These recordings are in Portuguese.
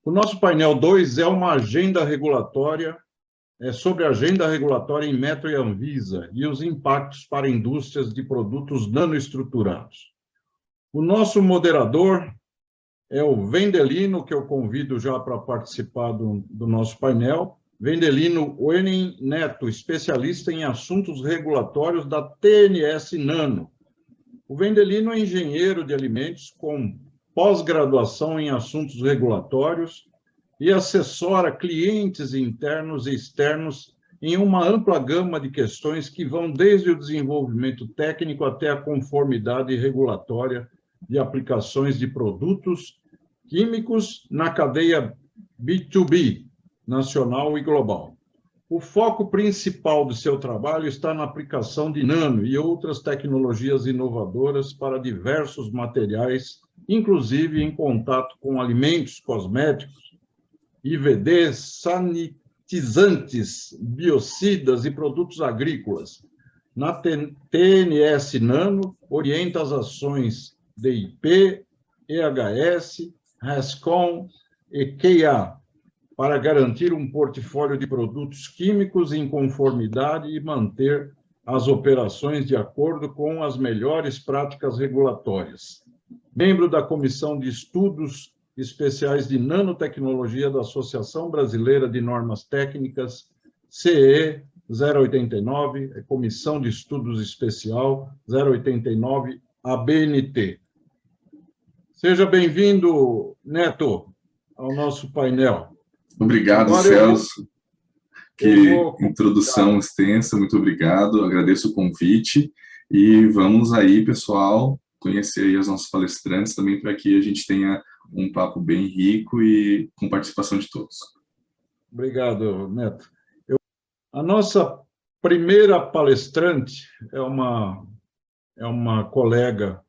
O nosso painel 2 é uma agenda regulatória, sobre a agenda regulatória em Metro e Anvisa e os impactos para indústrias de produtos nanoestruturados. O nosso moderador é o Wendelino, que eu convido já para participar do nosso painel. Wendelino Oenin Neto, especialista em assuntos regulatórios da TNS Nano. O Wendelino é engenheiro de alimentos com pós-graduação em assuntos regulatórios e assessora clientes internos e externos em uma ampla gama de questões que vão desde o desenvolvimento técnico até a conformidade regulatória de aplicações de produtos químicos na cadeia B2B, nacional e global. O foco principal do seu trabalho está na aplicação de nano e outras tecnologias inovadoras para diversos materiais, inclusive em contato com alimentos, cosméticos, IVDs, sanitizantes, biocidas e produtos agrícolas. Na TNS Nano, orienta as ações DIP, EHS, RESCOM e QA, para garantir um portfólio de produtos químicos em conformidade e manter as operações de acordo com as melhores práticas regulatórias. Membro da Comissão de Estudos Especiais de Nanotecnologia da Associação Brasileira de Normas Técnicas, CE 089, Comissão de Estudos Especial 089, ABNT. Seja bem-vindo, Neto, ao nosso painel. Obrigado, Agora Celso. Que introdução extensa, muito obrigado. Agradeço o convite. E vamos aí, pessoal, conhecer aí os nossos palestrantes também, para que a gente tenha um papo bem rico e com participação de todos. Obrigado, Neto. A nossa primeira palestrante é uma colega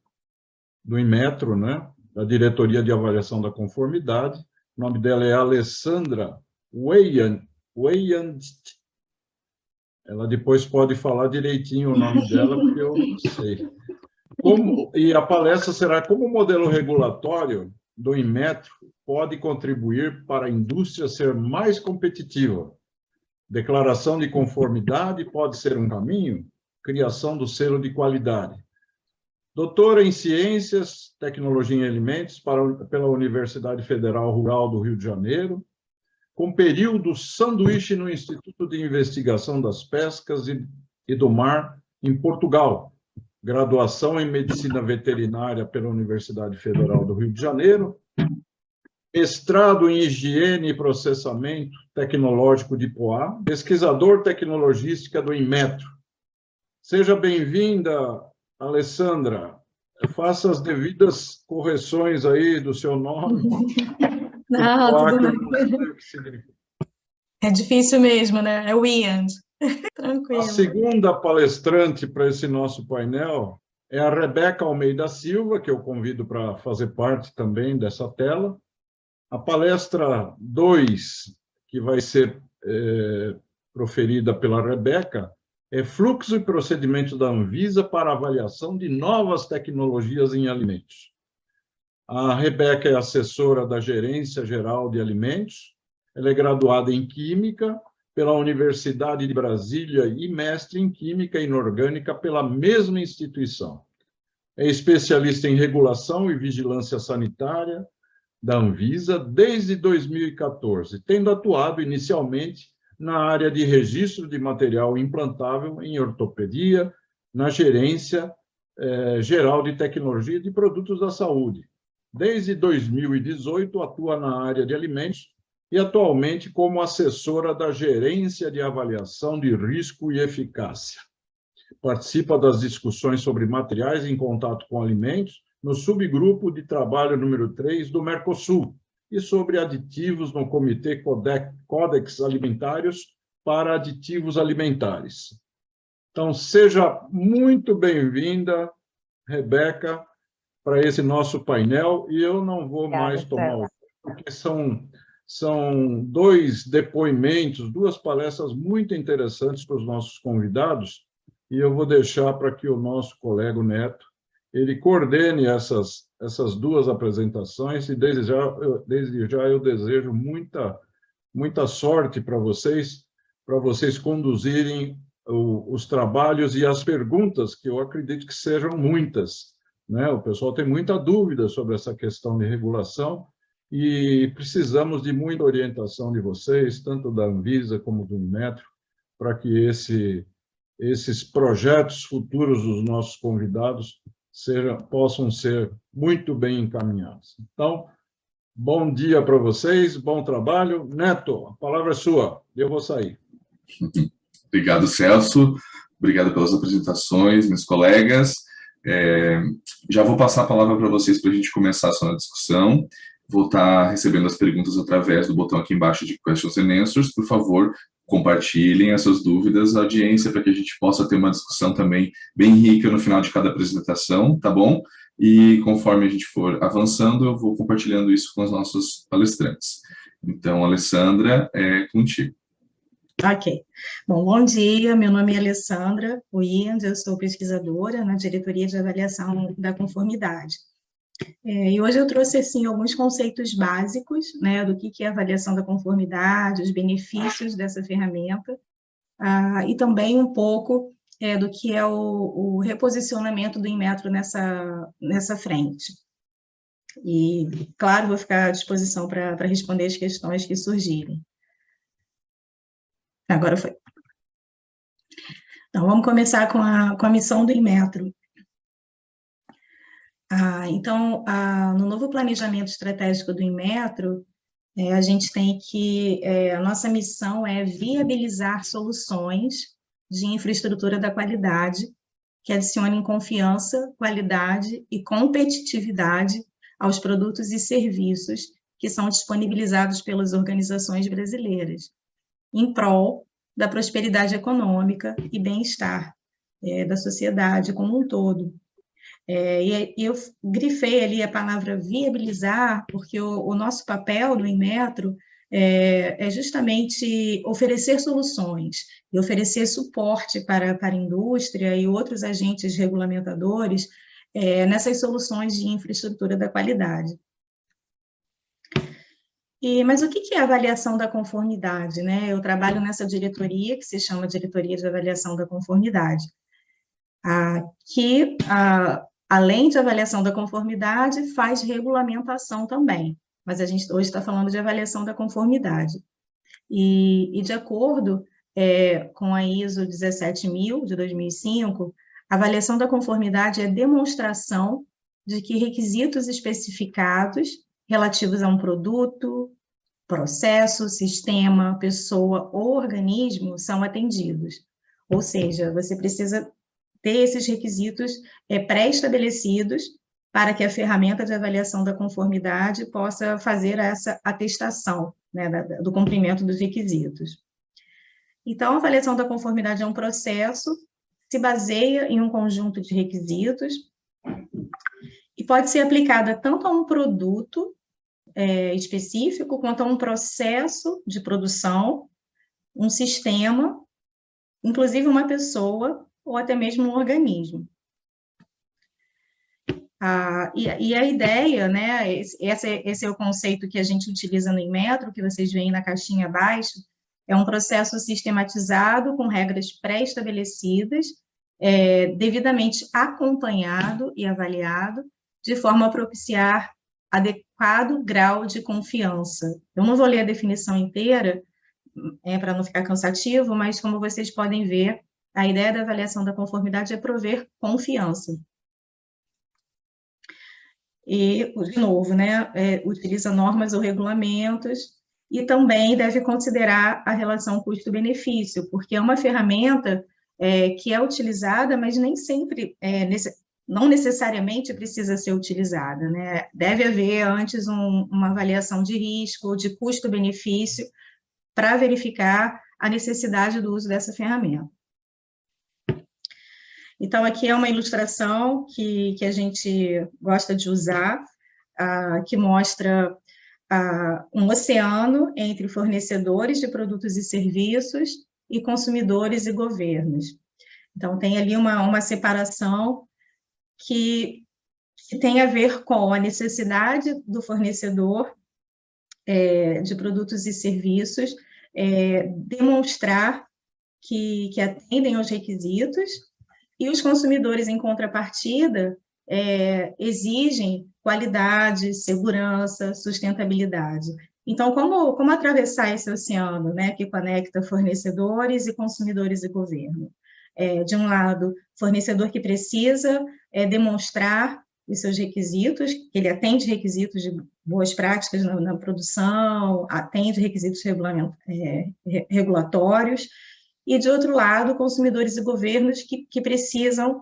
do Inmetro, né? Da Diretoria de Avaliação da Conformidade. O nome dela é Alessandra Weyand. Ela depois pode falar direitinho o nome dela, porque eu não sei. E a palestra será como o modelo regulatório do Inmetro pode contribuir para a indústria ser mais competitiva. Declaração de conformidade pode ser um caminho? Criação do selo de qualidade. Doutora em Ciências, Tecnologia em Alimentos pela Universidade Federal Rural do Rio de Janeiro, com período sanduíche no Instituto de Investigação das Pescas e do Mar, em Portugal. Graduação em Medicina Veterinária pela Universidade Federal do Rio de Janeiro, mestrado em Higiene e Processamento Tecnológico de Poá, pesquisador tecnologística do Inmetro. Seja bem-vinda, Alessandra. Faça as devidas correções aí do seu nome. Não, tudo bem. É difícil mesmo, né? É o Ian. Tranquilo. A segunda palestrante para esse nosso painel é a Rebeca Almeida Silva, que eu convido para fazer parte também dessa tela. A palestra 2, que vai ser proferida pela Rebeca, é Fluxo e Procedimento da Anvisa para Avaliação de Novas Tecnologias em Alimentos. A Rebeca é assessora da Gerência Geral de Alimentos, ela é graduada em Química pela Universidade de Brasília e mestre em Química Inorgânica pela mesma instituição. É especialista em Regulação e Vigilância Sanitária da Anvisa desde 2014, tendo atuado inicialmente na área de registro de material implantável em ortopedia, na Gerência Geral de Tecnologia de Produtos da Saúde. Desde 2018, atua na área de alimentos e atualmente como assessora da Gerência de Avaliação de Risco e Eficácia. Participa das discussões sobre materiais em contato com alimentos no subgrupo de trabalho número 3 do Mercosul, e sobre aditivos no Comitê Codex Alimentários para Aditivos Alimentares. Então, seja muito bem-vinda, Rebeca, para esse nosso painel, e eu não vou mais tomar o tempo, porque são dois depoimentos, duas palestras muito interessantes para os nossos convidados, e eu vou deixar para que o nosso colega Neto ele coordene essas essas duas apresentações, e desde já eu desejo muita sorte para vocês conduzirem os trabalhos e as perguntas, que eu acredito que sejam muitas, né? O pessoal tem muita dúvida sobre essa questão de regulação e precisamos de muita orientação de vocês, tanto da Anvisa como do Inmetro, para que esses projetos futuros dos nossos convidados possam ser muito bem encaminhados. Então, bom dia para vocês, bom trabalho. Neto, a palavra é sua, eu vou sair. Obrigado, Celso. Obrigado pelas apresentações, meus colegas. Já vou passar a palavra para vocês para a gente começar a sua discussão. Vou estar recebendo as perguntas através do botão aqui embaixo de Questions and Answers. Por favor, compartilhem as suas dúvidas à audiência para que a gente possa ter uma discussão também bem rica no final de cada apresentação, tá bom? E conforme a gente for avançando, eu vou compartilhando isso com os nossos palestrantes. Então, Alessandra, é contigo. Ok. Bom dia, meu nome é Alessandra Wiand, eu sou pesquisadora na Diretoria de Avaliação da Conformidade. E hoje eu trouxe, assim, alguns conceitos básicos, né, do que é a avaliação da conformidade, os benefícios dessa ferramenta, e também um pouco do que é o reposicionamento do Inmetro nessa frente. E, claro, vou ficar à disposição para responder as questões que surgirem. Agora foi. Então, vamos começar com a missão do Inmetro. Então, no novo planejamento estratégico do Inmetro, a gente tem que, a nossa missão é viabilizar soluções de infraestrutura da qualidade que adicionem confiança, qualidade e competitividade aos produtos e serviços que são disponibilizados pelas organizações brasileiras, em prol da prosperidade econômica e bem-estar da sociedade como um todo. E eu grifei ali a palavra viabilizar, porque o nosso papel no Inmetro é justamente oferecer soluções e oferecer suporte para a indústria e outros agentes regulamentadores nessas soluções de infraestrutura da qualidade. Mas o que é a avaliação da conformidade, né? Eu trabalho nessa diretoria, que se chama Diretoria de Avaliação da Conformidade, que, além de avaliação da conformidade, faz regulamentação também, mas a gente hoje está falando de avaliação da conformidade. E de acordo com a ISO 17000, de 2005, a avaliação da conformidade é demonstração de que requisitos especificados relativos a um produto, processo, sistema, pessoa ou organismo são atendidos. Ou seja, você precisa ter esses requisitos pré-estabelecidos para que a ferramenta de avaliação da conformidade possa fazer essa atestação, né, do cumprimento dos requisitos. Então, a avaliação da conformidade é um processo, se baseia em um conjunto de requisitos e pode ser aplicada tanto a um produto específico, quanto a um processo de produção, um sistema, inclusive uma pessoa, ou até mesmo um organismo. E a ideia, né, esse é o conceito que a gente utiliza no Inmetro, que vocês veem na caixinha abaixo, é um processo sistematizado, com regras pré-estabelecidas, devidamente acompanhado e avaliado, de forma a propiciar adequado grau de confiança. Eu não vou ler a definição inteira, para não ficar cansativo, mas como vocês podem ver, a ideia da avaliação da conformidade é prover confiança. E, de novo, né, utiliza normas ou regulamentos e também deve considerar a relação custo-benefício, porque é uma ferramenta que é utilizada, mas nem sempre não necessariamente precisa ser utilizada, né? Deve haver antes uma avaliação de risco ou de custo-benefício para verificar a necessidade do uso dessa ferramenta. Então, aqui é uma ilustração que a gente gosta de usar, que mostra um oceano entre fornecedores de produtos e serviços e consumidores e governos. Então, tem ali uma separação que que tem a ver com a necessidade do fornecedor de produtos e serviços demonstrar que atendem aos requisitos, e os consumidores, em contrapartida, exigem qualidade, segurança, sustentabilidade. Então, como atravessar esse oceano, né, que conecta fornecedores e consumidores e governo? De um lado, fornecedor que precisa demonstrar os seus requisitos, que ele atende requisitos de boas práticas na produção, atende requisitos regulatórios, e, de outro lado, consumidores e governos que precisam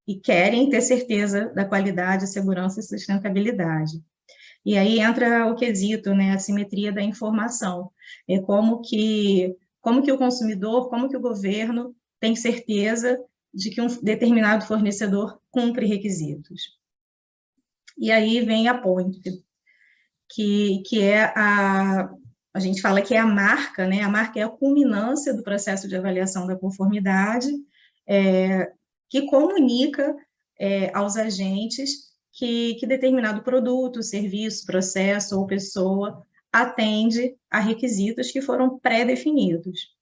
e querem ter certeza da qualidade, segurança e sustentabilidade. E aí entra o quesito, né, a simetria da informação. Como que o consumidor, como que o governo tem certeza de que um determinado fornecedor cumpre requisitos. E aí vem a ponte, que é a gente fala que é a marca, né? A marca é a culminância do processo de avaliação da conformidade, que comunica aos agentes que determinado produto, serviço, processo ou pessoa atende a requisitos que foram pré-definidos.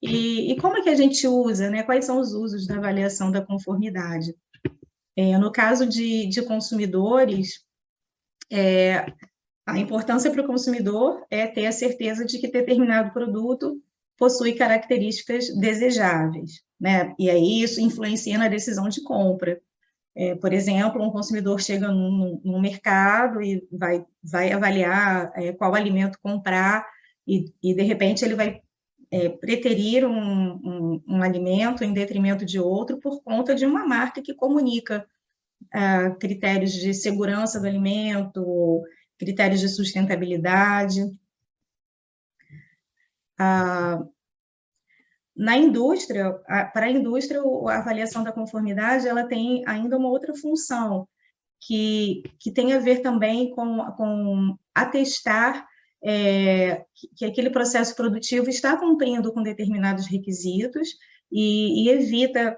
E como é que a gente usa, né? Quais são os usos da avaliação da conformidade? No caso de consumidores, a importância para o consumidor é ter a certeza de que determinado produto possui características desejáveis, né? E aí isso influencia na decisão de compra. Por exemplo, um consumidor chega no mercado e vai avaliar qual alimento comprar e de repente, ele vai preterir um alimento em detrimento de outro por conta de uma marca que comunica critérios de segurança do alimento, critérios de sustentabilidade. Na indústria, para a indústria, a avaliação da conformidade ela tem ainda uma outra função, que tem a ver também com atestar que aquele processo produtivo está cumprindo com determinados requisitos e evita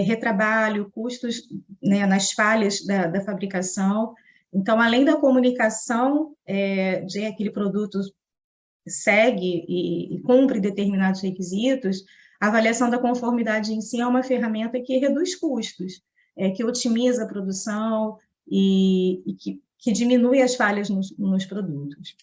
retrabalho, custos, né, nas falhas da fabricação. Então, além da comunicação de aquele produto segue e cumpre determinados requisitos, a avaliação da conformidade em si é uma ferramenta que reduz custos, que otimiza a produção e que diminui as falhas nos produtos.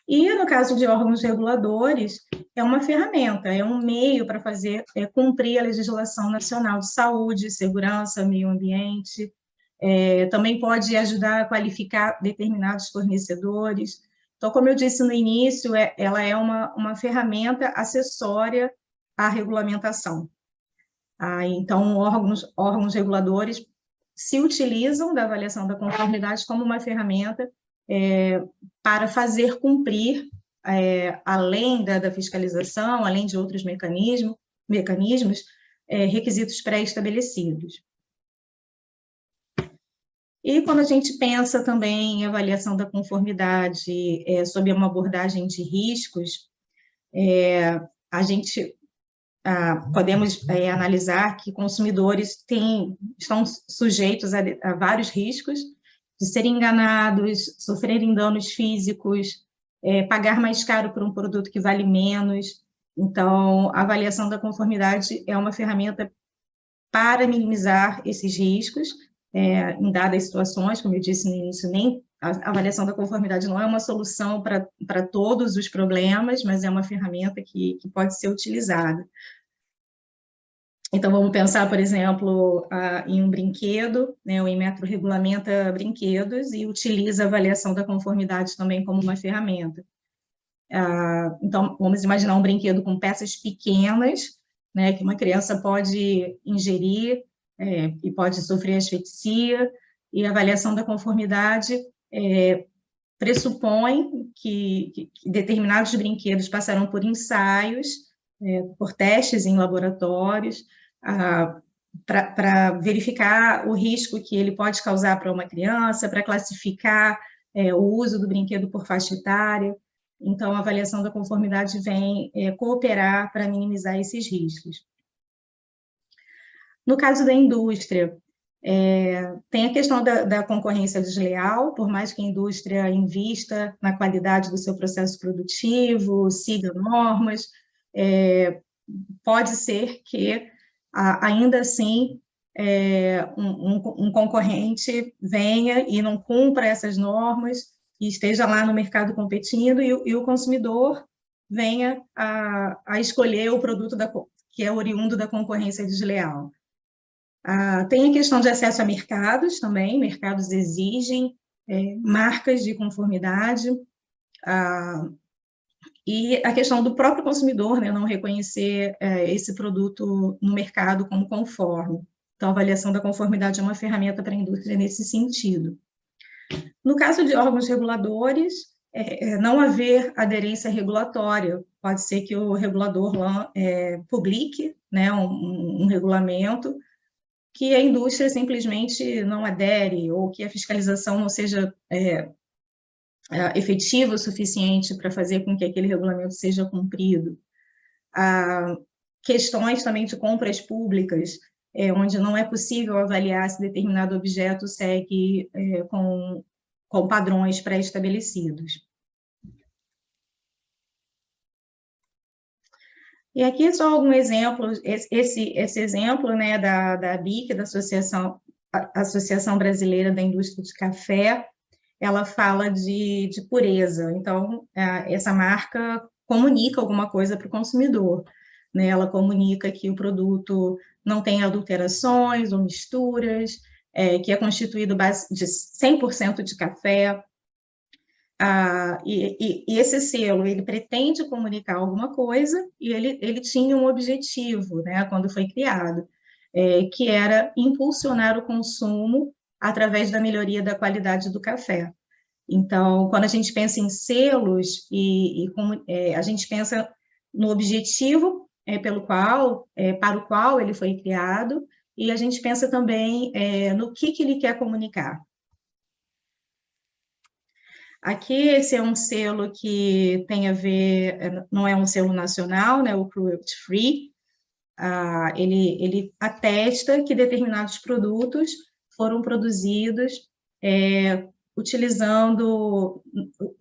E, no caso de órgãos reguladores, é uma ferramenta, é um meio para fazer cumprir a legislação nacional de saúde, segurança, meio ambiente. Também pode ajudar a qualificar determinados fornecedores. Então, como eu disse no início, ela é uma ferramenta acessória à regulamentação. Então, órgãos reguladores se utilizam da avaliação da conformidade como uma ferramenta para fazer cumprir, além da fiscalização, além de outros mecanismos, requisitos pré-estabelecidos. E quando a gente pensa também em avaliação da conformidade sob uma abordagem de riscos, a gente podemos analisar que consumidores estão sujeitos a vários riscos, de serem enganados, sofrerem danos físicos, pagar mais caro por um produto que vale menos. Então, a avaliação da conformidade é uma ferramenta para minimizar esses riscos, em dadas situações, como eu disse no início, a avaliação da conformidade não é uma solução para todos os problemas, mas é uma ferramenta que pode ser utilizada. Então, vamos pensar, por exemplo, em um brinquedo, né? O Inmetro regulamenta brinquedos e utiliza a avaliação da conformidade também como uma ferramenta. Então, vamos imaginar um brinquedo com peças pequenas, né, que uma criança pode ingerir e pode sofrer asfixia, e a avaliação da conformidade pressupõe que determinados brinquedos passarão por ensaios, por testes em laboratórios, para verificar o risco que ele pode causar para uma criança, para classificar o uso do brinquedo por faixa etária. Então, a avaliação da conformidade vem cooperar para minimizar esses riscos. No caso da indústria, tem a questão da concorrência desleal, por mais que a indústria invista na qualidade do seu processo produtivo, siga normas, pode ser que, ainda assim, um concorrente venha e não cumpra essas normas e esteja lá no mercado competindo e o consumidor venha a escolher o produto que é oriundo da concorrência desleal. Tem a questão de acesso a mercados também, mercados exigem marcas de conformidade, e a questão do próprio consumidor, né, não reconhecer esse produto no mercado como conforme. Então, a avaliação da conformidade é uma ferramenta para a indústria nesse sentido. No caso de órgãos reguladores, não haver aderência regulatória. Pode ser que o regulador publique, né, um regulamento que a indústria simplesmente não adere, ou que a fiscalização não seja efetiva o suficiente para fazer com que aquele regulamento seja cumprido. Questões também de compras públicas, onde não é possível avaliar se determinado objeto segue com padrões pré-estabelecidos. E aqui só algum exemplo, esse exemplo, né, da ABIC, da Associação Brasileira da Indústria de Café, ela fala de pureza. Então, essa marca comunica alguma coisa para o consumidor, né? Ela comunica que o produto não tem adulterações ou misturas, que é constituído de 100% de café. E esse selo, ele pretende comunicar alguma coisa, e ele tinha um objetivo, né, quando foi criado, que era impulsionar o consumo através da melhoria da qualidade do café. Então, quando a gente pensa em selos, a gente pensa no objetivo para o qual ele foi criado, e a gente pensa também no que ele quer comunicar. Aqui, esse é um selo que tem a ver, não é um selo nacional, né, o Cruelty Free. Ele atesta que determinados produtos foram produzidos utilizando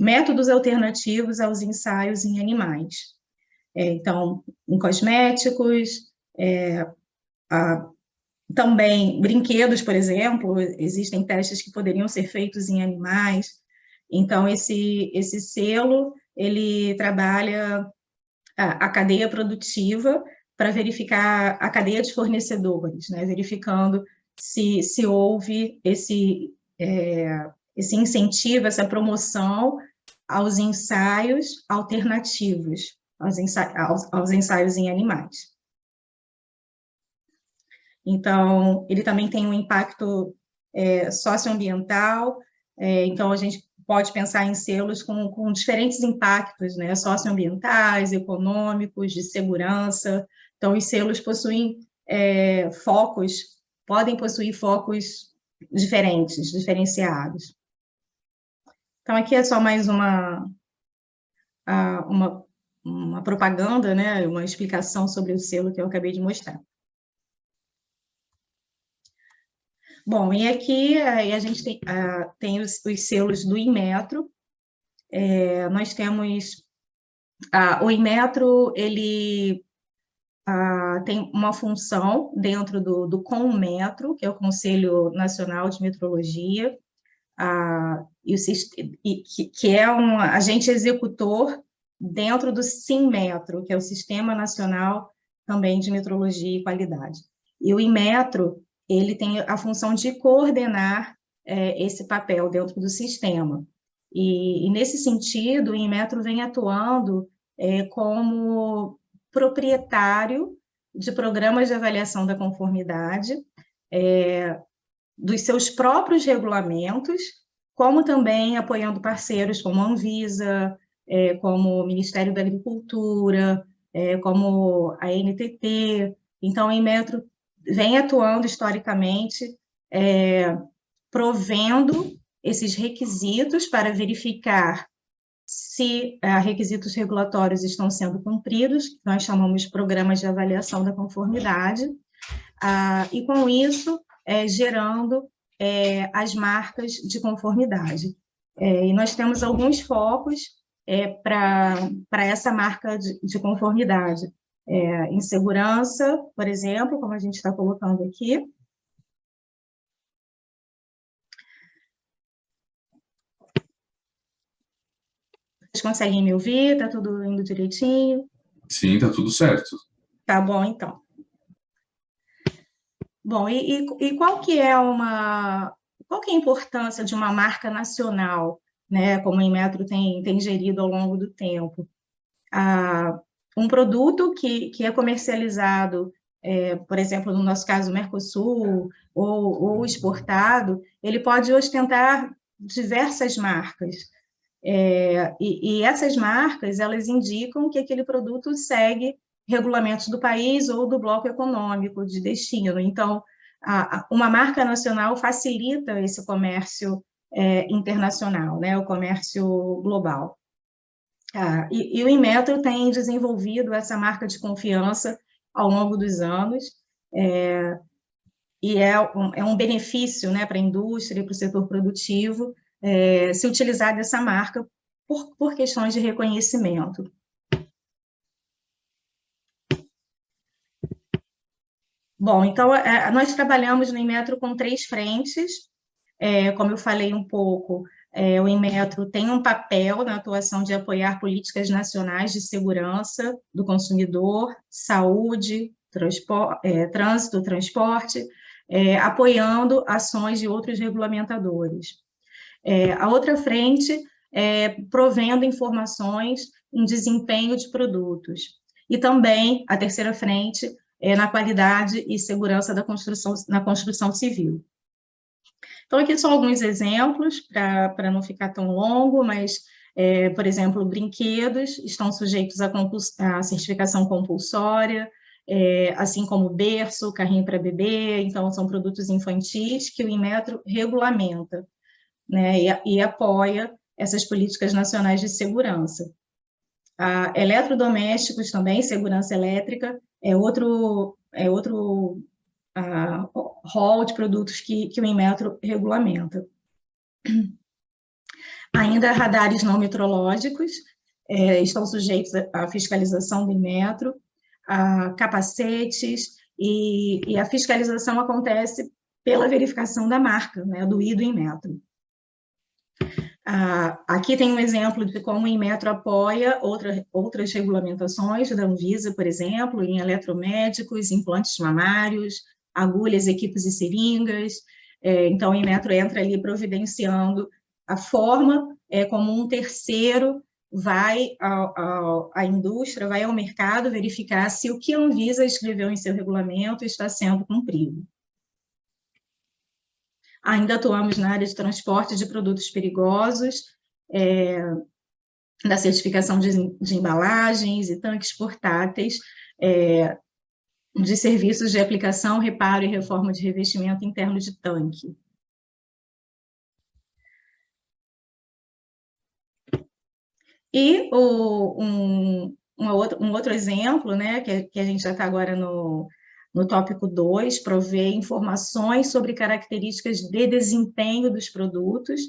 métodos alternativos aos ensaios em animais. Então, em cosméticos, também brinquedos, por exemplo, existem testes que poderiam ser feitos em animais. Então, esse selo, ele trabalha a cadeia produtiva para verificar a cadeia de fornecedores, né? Verificando se houve esse incentivo, essa promoção aos ensaios alternativos, aos ensaios em animais. Então, ele também tem um impacto socioambiental, então a gente pode pensar em selos com diferentes impactos, né, socioambientais, econômicos, de segurança. Então, os selos possuem podem possuir focos diferentes, diferenciados. Então, aqui é só mais uma propaganda, né, uma explicação sobre o selo que eu acabei de mostrar. Bom, e aqui a gente tem os selos do Inmetro. Nós temos... o Inmetro, ele tem uma função dentro do CONMETRO, que é o Conselho Nacional de Metrologia, que é um agente executor dentro do SINMetro, que é o Sistema Nacional também de Metrologia e Qualidade. E o Inmetro, ele tem a função de coordenar esse papel dentro do sistema. E nesse sentido, o Inmetro vem atuando como proprietário de programas de avaliação da conformidade, dos seus próprios regulamentos, como também apoiando parceiros como a Anvisa, como o Ministério da Agricultura, como a NTT. Então, o Inmetro vem atuando historicamente, provendo esses requisitos para verificar se requisitos regulatórios estão sendo cumpridos, nós chamamos de programas de avaliação da conformidade, e com isso, gerando as marcas de conformidade. E nós temos alguns focos para essa marca de conformidade. Em segurança, por exemplo, como a gente está colocando aqui. Vocês conseguem me ouvir? Está tudo indo direitinho? Sim, está tudo certo. Tá bom, então. Bom, e qual que é a importância de uma marca nacional, né, como a Inmetro tem gerido ao longo do tempo? Um produto que é comercializado, por exemplo, no nosso caso, Mercosul, ou exportado, ele pode ostentar diversas marcas. E essas marcas, elas indicam que aquele produto segue regulamentos do país ou do bloco econômico de destino. Então, uma marca nacional facilita esse comércio internacional, né, o comércio global. E o Inmetro tem desenvolvido essa marca de confiança ao longo dos anos, e é um benefício, né, para a indústria e para o setor produtivo, se utilizar dessa marca por questões de reconhecimento. Bom, então, nós trabalhamos no Inmetro com 3 frentes. Como eu falei um pouco, o Inmetro tem um papel na atuação de apoiar políticas nacionais de segurança do consumidor, saúde, trânsito, transporte, apoiando ações de outros regulamentadores. A outra frente provendo informações em desempenho de produtos. E também, a terceira frente, na qualidade e segurança na construção civil. Então, aqui são alguns exemplos, para não ficar tão longo, mas, por exemplo, brinquedos estão sujeitos à certificação compulsória, assim como berço, carrinho para bebê, então são produtos infantis que o Inmetro regulamenta, né, e apoia essas políticas nacionais de segurança. Eletrodomésticos também, segurança elétrica, é outro rol de produtos que o Inmetro regulamenta. Ainda radares não metrológicos estão sujeitos à fiscalização do Inmetro, capacetes, e a fiscalização acontece pela verificação da marca, né, do I do Inmetro. Aqui tem um exemplo de como o Inmetro apoia outras regulamentações da Anvisa, por exemplo, em eletromédicos, implantes mamários, agulhas, equipos e seringas. Então, o Inmetro entra ali providenciando a forma como um terceiro vai à indústria, vai ao mercado verificar se o que a Anvisa escreveu em seu regulamento está sendo cumprido. Ainda atuamos na área de transporte de produtos perigosos, da certificação de embalagens e tanques portáteis, de serviços de aplicação, reparo e reforma de revestimento interno de tanque. E um outro exemplo, né, que a gente já está agora no tópico 2, prover informações sobre características de desempenho dos produtos.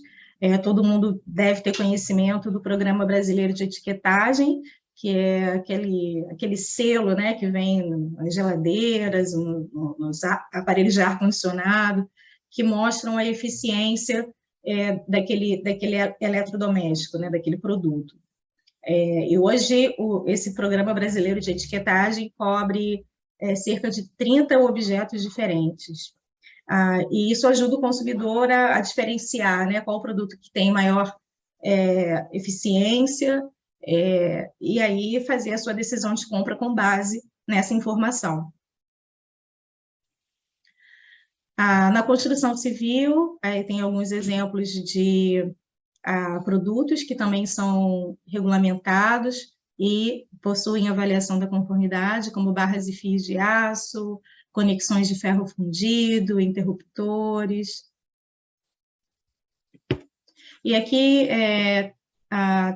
Todo mundo deve ter conhecimento do Programa Brasileiro de Etiquetagem, que é aquele selo, né, que vem nas geladeiras, nos aparelhos de ar-condicionado, que mostram a eficiência daquele eletrodoméstico, né, daquele produto. E hoje, esse Programa Brasileiro de Etiquetagem cobre cerca de 30 objetos diferentes. E isso ajuda o consumidor a diferenciar, né, qual produto que tem maior eficiência, e aí fazer a sua decisão de compra com base nessa informação. Na construção civil, tem alguns exemplos de produtos que também são regulamentados e possuem avaliação da conformidade, como barras e fios de aço, conexões de ferro fundido, interruptores. E aqui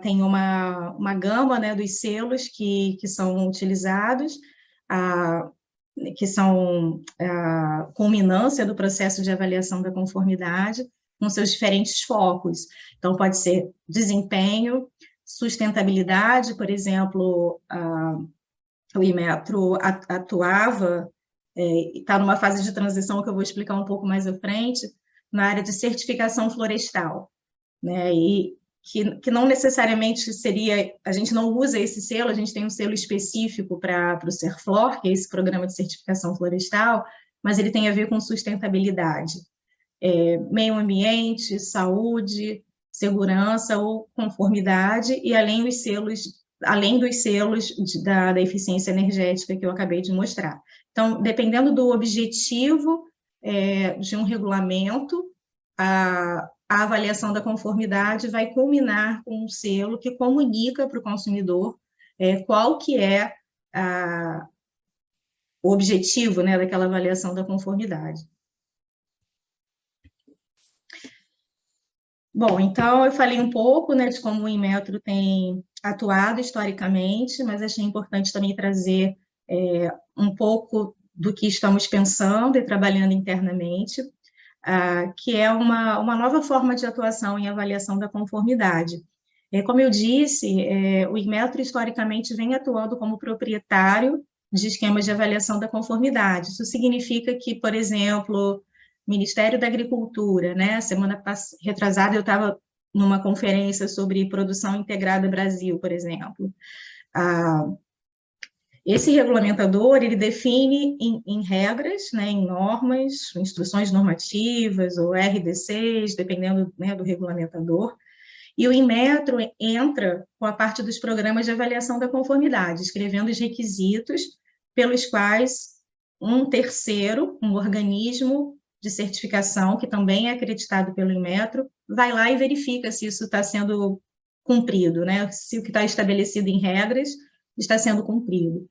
tem uma gama, né, dos selos que são utilizados. que são a culminância do processo de avaliação da conformidade, com seus diferentes focos. Então, pode ser desempenho, sustentabilidade, por exemplo, o Inmetro atuava, está numa fase de transição que eu vou explicar um pouco mais à frente, na área de certificação florestal, né? E que não necessariamente seria, a gente não usa esse selo, a gente tem um selo específico para o Serflor, que é esse programa de certificação florestal, mas ele tem a ver com sustentabilidade, meio ambiente, saúde, segurança ou conformidade, e além dos selos da eficiência energética que eu acabei de mostrar. Então, dependendo do objetivo de um regulamento, a avaliação da conformidade vai culminar com um selo que comunica para o consumidor qual que é o objetivo, né, daquela avaliação da conformidade. Bom, então eu falei um pouco, né, de como o Inmetro tem atuado historicamente, mas achei importante também trazer um pouco do que estamos pensando e trabalhando internamente, que é uma nova forma de atuação em avaliação da conformidade. Como eu disse, o Inmetro historicamente vem atuando como proprietário de esquemas de avaliação da conformidade. Isso significa que, por exemplo, Ministério da Agricultura, né? Semana retrasada eu estava numa conferência sobre produção integrada Brasil, por exemplo. Esse regulamentador, ele define em regras, né, em normas, instruções normativas ou RDCs, dependendo, né, do regulamentador, e o Inmetro entra com a parte dos programas de avaliação da conformidade, escrevendo os requisitos pelos quais um terceiro, um organismo de certificação, que também é acreditado pelo Inmetro, vai lá e verifica se isso está sendo cumprido, né, se o que está estabelecido em regras está sendo cumprido.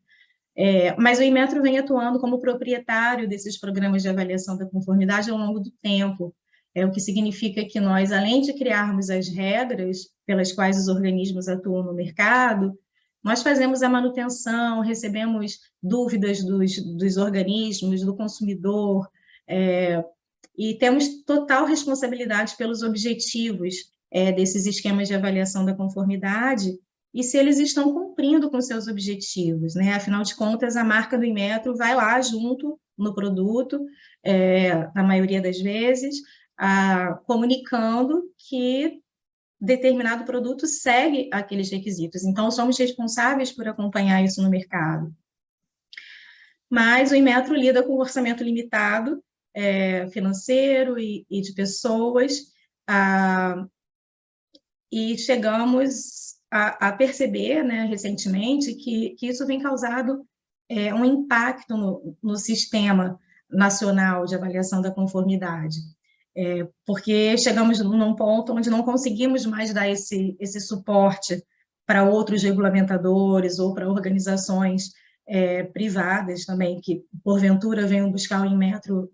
Mas o Inmetro vem atuando como proprietário desses programas de avaliação da conformidade ao longo do tempo, o que significa que nós, além de criarmos as regras pelas quais os organismos atuam no mercado, nós fazemos a manutenção, recebemos dúvidas dos organismos, do consumidor, e temos total responsabilidade pelos objetivos desses esquemas de avaliação da conformidade, e se eles estão cumprindo com seus objetivos, né? Afinal de contas, a marca do Inmetro vai lá junto no produto, na maioria das vezes, comunicando que determinado produto segue aqueles requisitos. Então, somos responsáveis por acompanhar isso no mercado. Mas o Inmetro lida com um orçamento limitado, financeiro e de pessoas, e chegamos a perceber, né, recentemente, que isso vem causado um impacto no sistema nacional de avaliação da conformidade, porque chegamos num ponto onde não conseguimos mais dar esse suporte para outros regulamentadores ou para organizações privadas também, que porventura venham buscar o Inmetro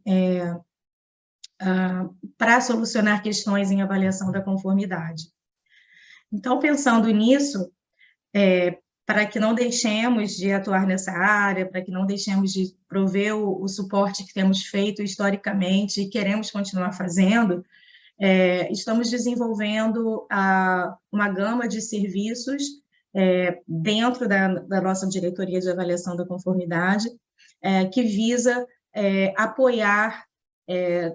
para solucionar questões em avaliação da conformidade. Então, pensando nisso, para que não deixemos de atuar nessa área, para que não deixemos de prover o suporte que temos feito historicamente e queremos continuar fazendo, estamos desenvolvendo uma gama de serviços dentro da nossa diretoria de avaliação da conformidade, que visa apoiar,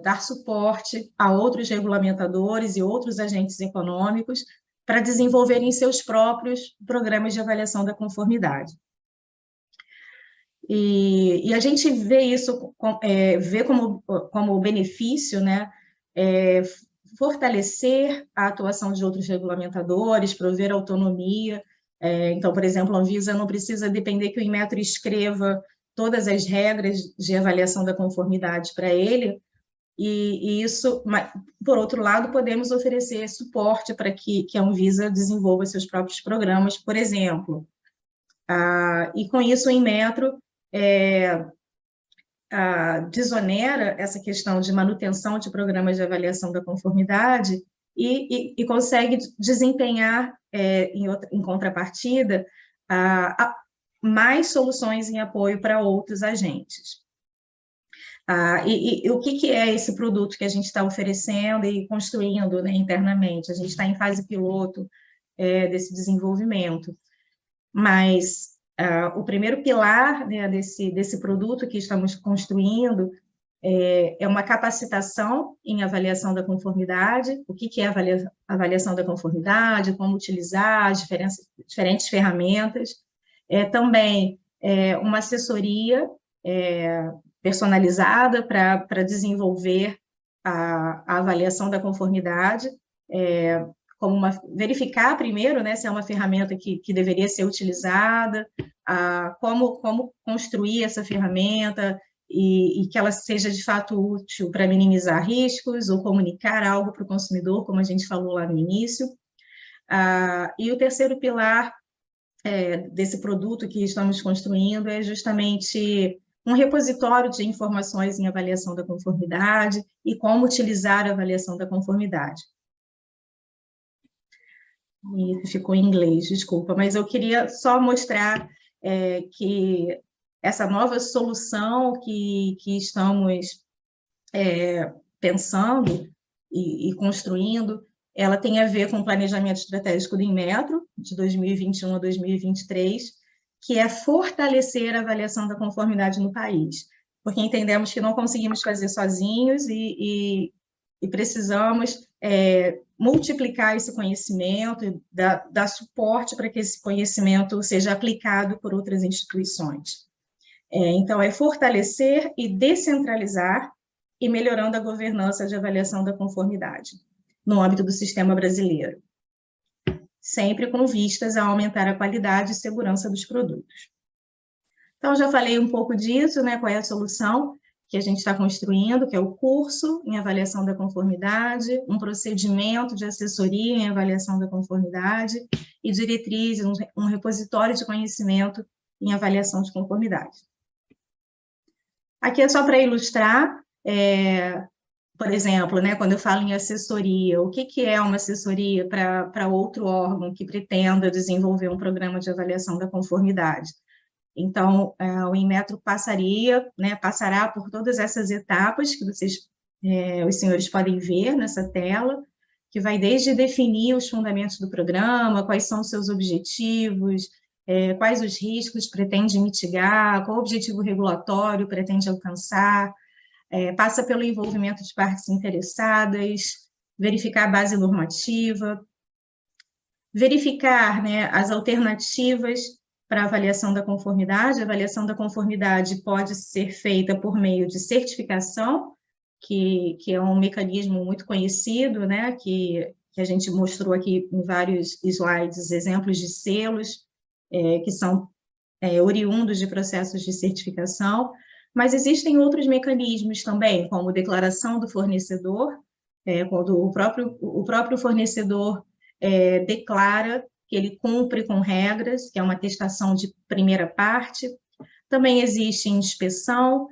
dar suporte a outros regulamentadores e outros agentes econômicos para desenvolverem seus próprios programas de avaliação da conformidade. E a gente vê isso, vê como benefício, né, fortalecer a atuação de outros regulamentadores, prover autonomia. Então, por exemplo, a Anvisa não precisa depender que o Inmetro escreva todas as regras de avaliação da conformidade para ele, e isso, por outro lado, podemos oferecer suporte para que a Anvisa desenvolva seus próprios programas, por exemplo. E com isso o Inmetro desonera essa questão de manutenção de programas de avaliação da conformidade e consegue desempenhar, em contrapartida, mais soluções em apoio para outros agentes. E o que é esse produto que a gente está oferecendo e construindo, né, internamente? A gente está em fase piloto desse desenvolvimento, mas o primeiro pilar, né, desse produto que estamos construindo é uma capacitação em avaliação da conformidade. O que é avaliação da conformidade, como utilizar as diferentes ferramentas. Também uma assessoria personalizada para desenvolver a avaliação da conformidade, verificar primeiro, né, se é uma ferramenta que deveria ser utilizada, como construir essa ferramenta e que ela seja de fato útil para minimizar riscos ou comunicar algo para o consumidor, como a gente falou lá no início. E o terceiro pilar desse produto que estamos construindo é justamente um repositório de informações em avaliação da conformidade e como utilizar a avaliação da conformidade. E ficou em inglês, desculpa, mas eu queria só mostrar que essa nova solução que estamos pensando e construindo, ela tem a ver com o planejamento estratégico do Inmetro, de 2021 a 2023, que é fortalecer a avaliação da conformidade no país, porque entendemos que não conseguimos fazer sozinhos e precisamos multiplicar esse conhecimento e dar suporte para que esse conhecimento seja aplicado por outras instituições. Então, é fortalecer e descentralizar e melhorando a governança de avaliação da conformidade no âmbito do sistema brasileiro, sempre com vistas a aumentar a qualidade e segurança dos produtos. Então, já falei um pouco disso, né, qual é a solução que a gente está construindo, que é o curso em avaliação da conformidade, um procedimento de assessoria em avaliação da conformidade e diretrizes, um repositório de conhecimento em avaliação de conformidade. Aqui é só para ilustrar, por exemplo, né, quando eu falo em assessoria, o que é uma assessoria para outro órgão que pretenda desenvolver um programa de avaliação da conformidade? Então, o Inmetro passará por todas essas etapas que os senhores podem ver nessa tela, que vai desde definir os fundamentos do programa, quais são os seus objetivos, quais os riscos pretende mitigar, qual o objetivo regulatório pretende alcançar, passa pelo envolvimento de partes interessadas, verificar a base normativa, verificar, né, as alternativas para avaliação da conformidade. A avaliação da conformidade pode ser feita por meio de certificação, que é um mecanismo muito conhecido, né, que a gente mostrou aqui em vários slides, exemplos de selos, que são oriundos de processos de certificação, mas existem outros mecanismos também, como declaração do fornecedor, quando o próprio fornecedor declara que ele cumpre com regras, que é uma atestação de primeira parte. Também existe inspeção.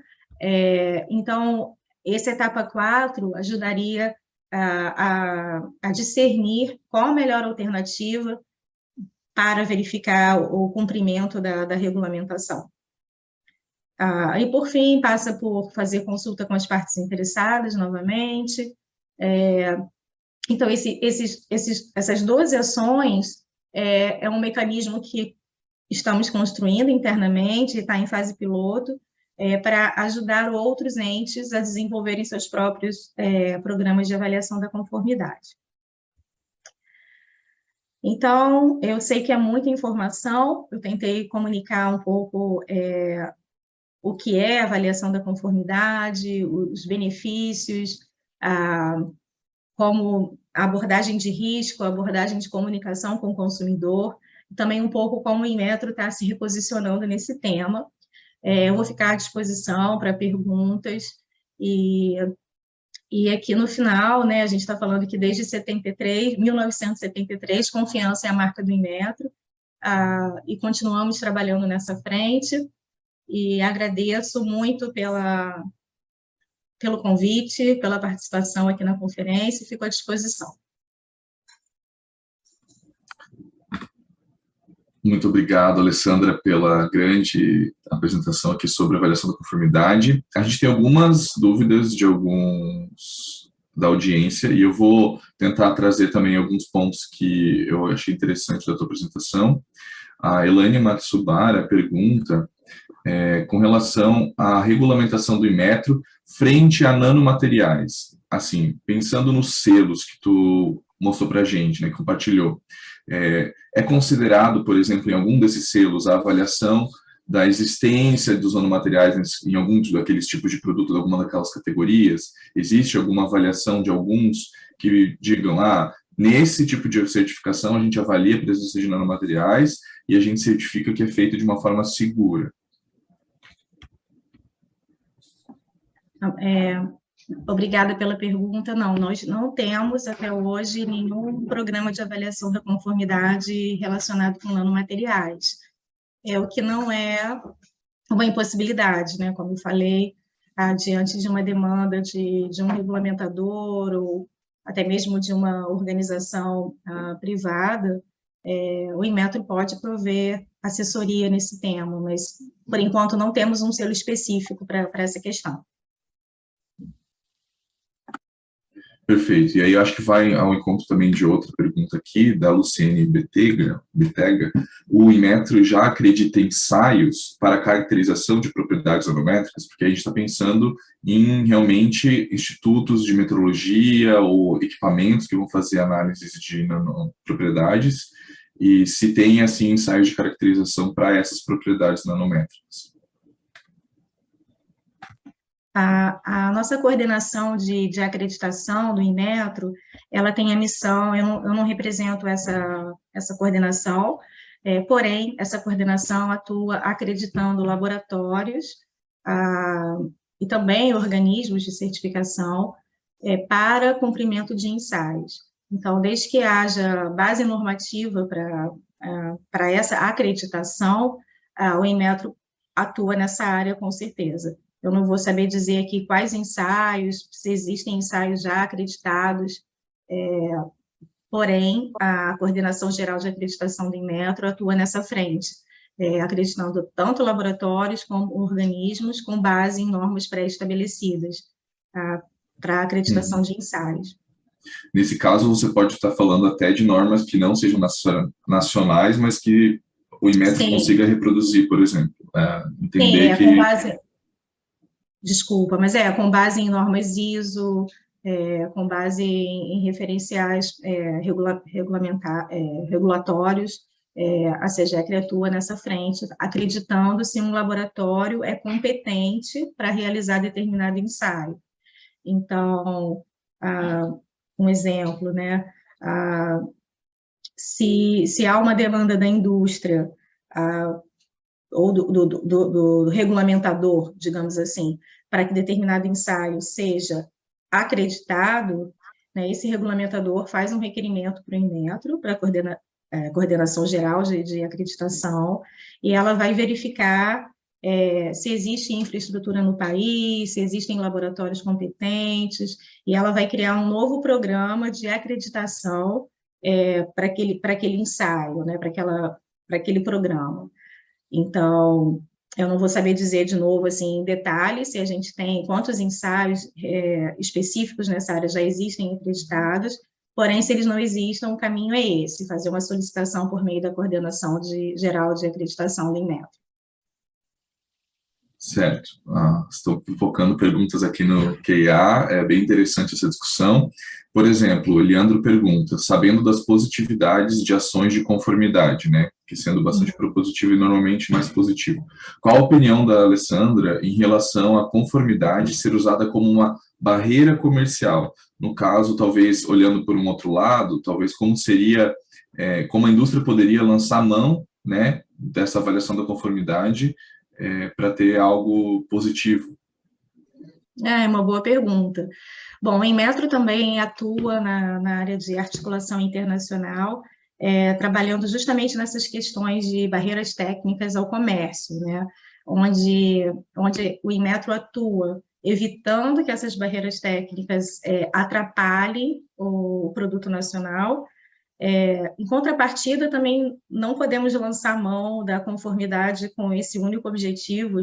Então, essa etapa 4 ajudaria a discernir qual a melhor alternativa para verificar o cumprimento da regulamentação. E, por fim, passa por fazer consulta com as partes interessadas, novamente. Então, essas 12 ações é um mecanismo que estamos construindo internamente, está em fase piloto, para ajudar outros entes a desenvolverem seus próprios programas de avaliação da conformidade. Então, eu sei que é muita informação, eu tentei comunicar um pouco o que é a avaliação da conformidade, os benefícios, como a abordagem de risco, a abordagem de comunicação com o consumidor, também um pouco como o Inmetro está se reposicionando nesse tema. Eu vou ficar à disposição para perguntas, e aqui no final, né, a gente está falando que desde 1973, confiança é a marca do Inmetro, e continuamos trabalhando nessa frente, e agradeço muito pelo convite, pela participação aqui na conferência, e fico à disposição. Muito obrigado, Alessandra, pela grande apresentação aqui sobre a avaliação da conformidade. A gente tem algumas dúvidas de alguns da audiência e eu vou tentar trazer também alguns pontos que eu achei interessante da tua apresentação. A Elaine Matsubara pergunta com relação à regulamentação do Inmetro frente a nanomateriais. Assim, pensando nos selos que tu mostrou para a gente, né, que compartilhou, é considerado, por exemplo, em algum desses selos, a avaliação da existência dos nanomateriais em algum daqueles tipos de produto, de alguma daquelas categorias? Existe alguma avaliação de alguns que digam, nesse tipo de certificação a gente avalia a presença de nanomateriais e a gente certifica que é feito de uma forma segura? Obrigada pela pergunta. Não, nós não temos até hoje nenhum programa de avaliação da conformidade relacionado com nanomateriais. O que não é uma impossibilidade, né? Como eu falei, diante de uma demanda de um regulamentador ou até mesmo de uma organização privada, o Inmetro pode prover assessoria nesse tema, mas, por enquanto, não temos um selo específico para essa questão. Perfeito. E aí eu acho que vai ao encontro também de outra pergunta aqui, da Luciene Betega. O Inmetro já acredita em ensaios para caracterização de propriedades nanométricas? Porque a gente está pensando em, realmente, institutos de metrologia ou equipamentos que vão fazer análises de nanopropriedades, e se tem, assim, ensaios de caracterização para essas propriedades nanométricas. A nossa coordenação de acreditação do Inmetro, ela tem a missão, eu não represento essa coordenação, porém, essa coordenação atua acreditando laboratórios e também organismos de certificação para cumprimento de ensaios. Então, desde que haja base normativa para essa acreditação, o Inmetro atua nessa área com certeza. Eu não vou saber dizer aqui quais ensaios, se existem ensaios já acreditados, porém, a Coordenação Geral de Acreditação do Inmetro atua nessa frente, acreditando tanto laboratórios como organismos com base em normas pré-estabelecidas para a acreditação de ensaios. Nesse caso, você pode estar falando até de normas que não sejam nacionais, mas que o Inmetro consiga reproduzir, por exemplo. Entender que... com base... Desculpa, mas com base em normas ISO, com base em referenciais regulatórios, a SEGEC atua nessa frente, acreditando se um laboratório é competente para realizar determinado ensaio. Então, um exemplo, né? Se há uma demanda da indústria, ou do regulamentador, digamos assim, para que determinado ensaio seja acreditado, né, esse regulamentador faz um requerimento para o Inmetro, para a Coordenação Geral de Acreditação, e ela vai verificar se existe infraestrutura no país, se existem laboratórios competentes, e ela vai criar um novo programa de acreditação para aquele ensaio, né, para aquele programa. Então, eu não vou saber dizer de novo, assim, em detalhes, se a gente tem quantos ensaios específicos nessa área já existem acreditados, porém, se eles não existam, o caminho é esse, fazer uma solicitação por meio da Coordenação Geral de Acreditação do Inmetro. Certo. Estou focando perguntas aqui no QIA, é bem interessante essa discussão. Por exemplo, o Leandro pergunta, sabendo das positividades de ações de conformidade, né, que sendo bastante propositivo e normalmente mais positivo, qual a opinião da Alessandra em relação à conformidade ser usada como uma barreira comercial? No caso, talvez, olhando por um outro lado, talvez como seria, como a indústria poderia lançar mão, né, dessa avaliação da conformidade para ter algo positivo? É uma boa pergunta. Bom, o Inmetro também atua na área de articulação internacional, trabalhando justamente nessas questões de barreiras técnicas ao comércio, né? Onde o Inmetro atua evitando que essas barreiras técnicas atrapalhem o produto nacional, Em contrapartida, também não podemos lançar mão da conformidade com esse único objetivo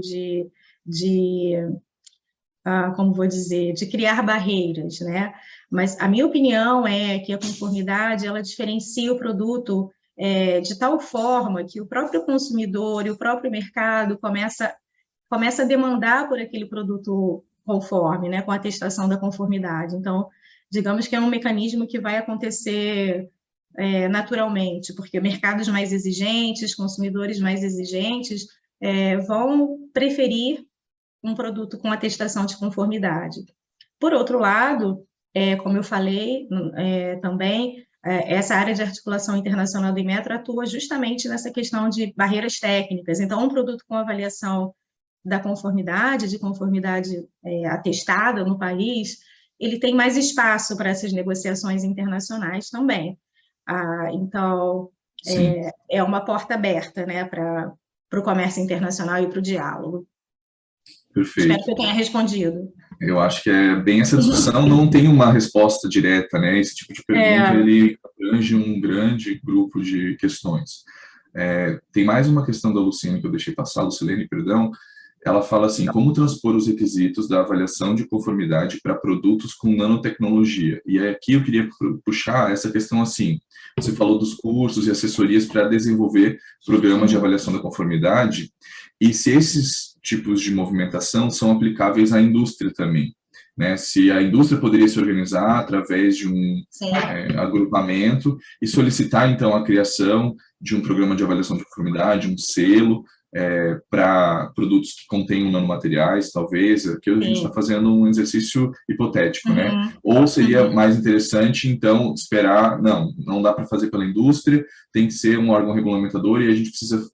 como vou dizer, de criar barreiras, né? Mas a minha opinião é que a conformidade, ela diferencia o produto de tal forma que o próprio consumidor e o próprio mercado começa a demandar por aquele produto conforme, né, com a atestação da conformidade. Então, digamos que é um mecanismo que vai acontecer naturalmente, porque mercados mais exigentes, consumidores mais exigentes, vão preferir um produto com atestação de conformidade. Por outro lado, como eu falei também, essa área de articulação internacional do Inmetro atua justamente nessa questão de barreiras técnicas. Então, um produto com avaliação da conformidade, de conformidade atestada no país, ele tem mais espaço para essas negociações internacionais também. Então, é uma porta aberta, né, para o comércio internacional e para o diálogo. Perfeito. Espero que eu tenha respondido. Eu acho que é bem essa discussão, não tem uma resposta direta, né? Esse tipo de pergunta, ele abrange um grande grupo de questões. Tem mais uma questão da Luciene que eu deixei passar, Lucilene, perdão. Ela fala assim, como transpor os requisitos da avaliação de conformidade para produtos com nanotecnologia? E aqui eu queria puxar essa questão assim, você falou dos cursos e assessorias para desenvolver programas de avaliação da conformidade, e se esses tipos de movimentação são aplicáveis à indústria também, né? Se a indústria poderia se organizar através de um agrupamento e solicitar, então, a criação de um programa de avaliação de conformidade, um selo, para produtos que contenham nanomateriais, talvez, aqui a gente está fazendo um exercício hipotético, né? Ou seria mais interessante, então, esperar, não dá para fazer pela indústria, tem que ser um órgão regulamentador e a gente precisa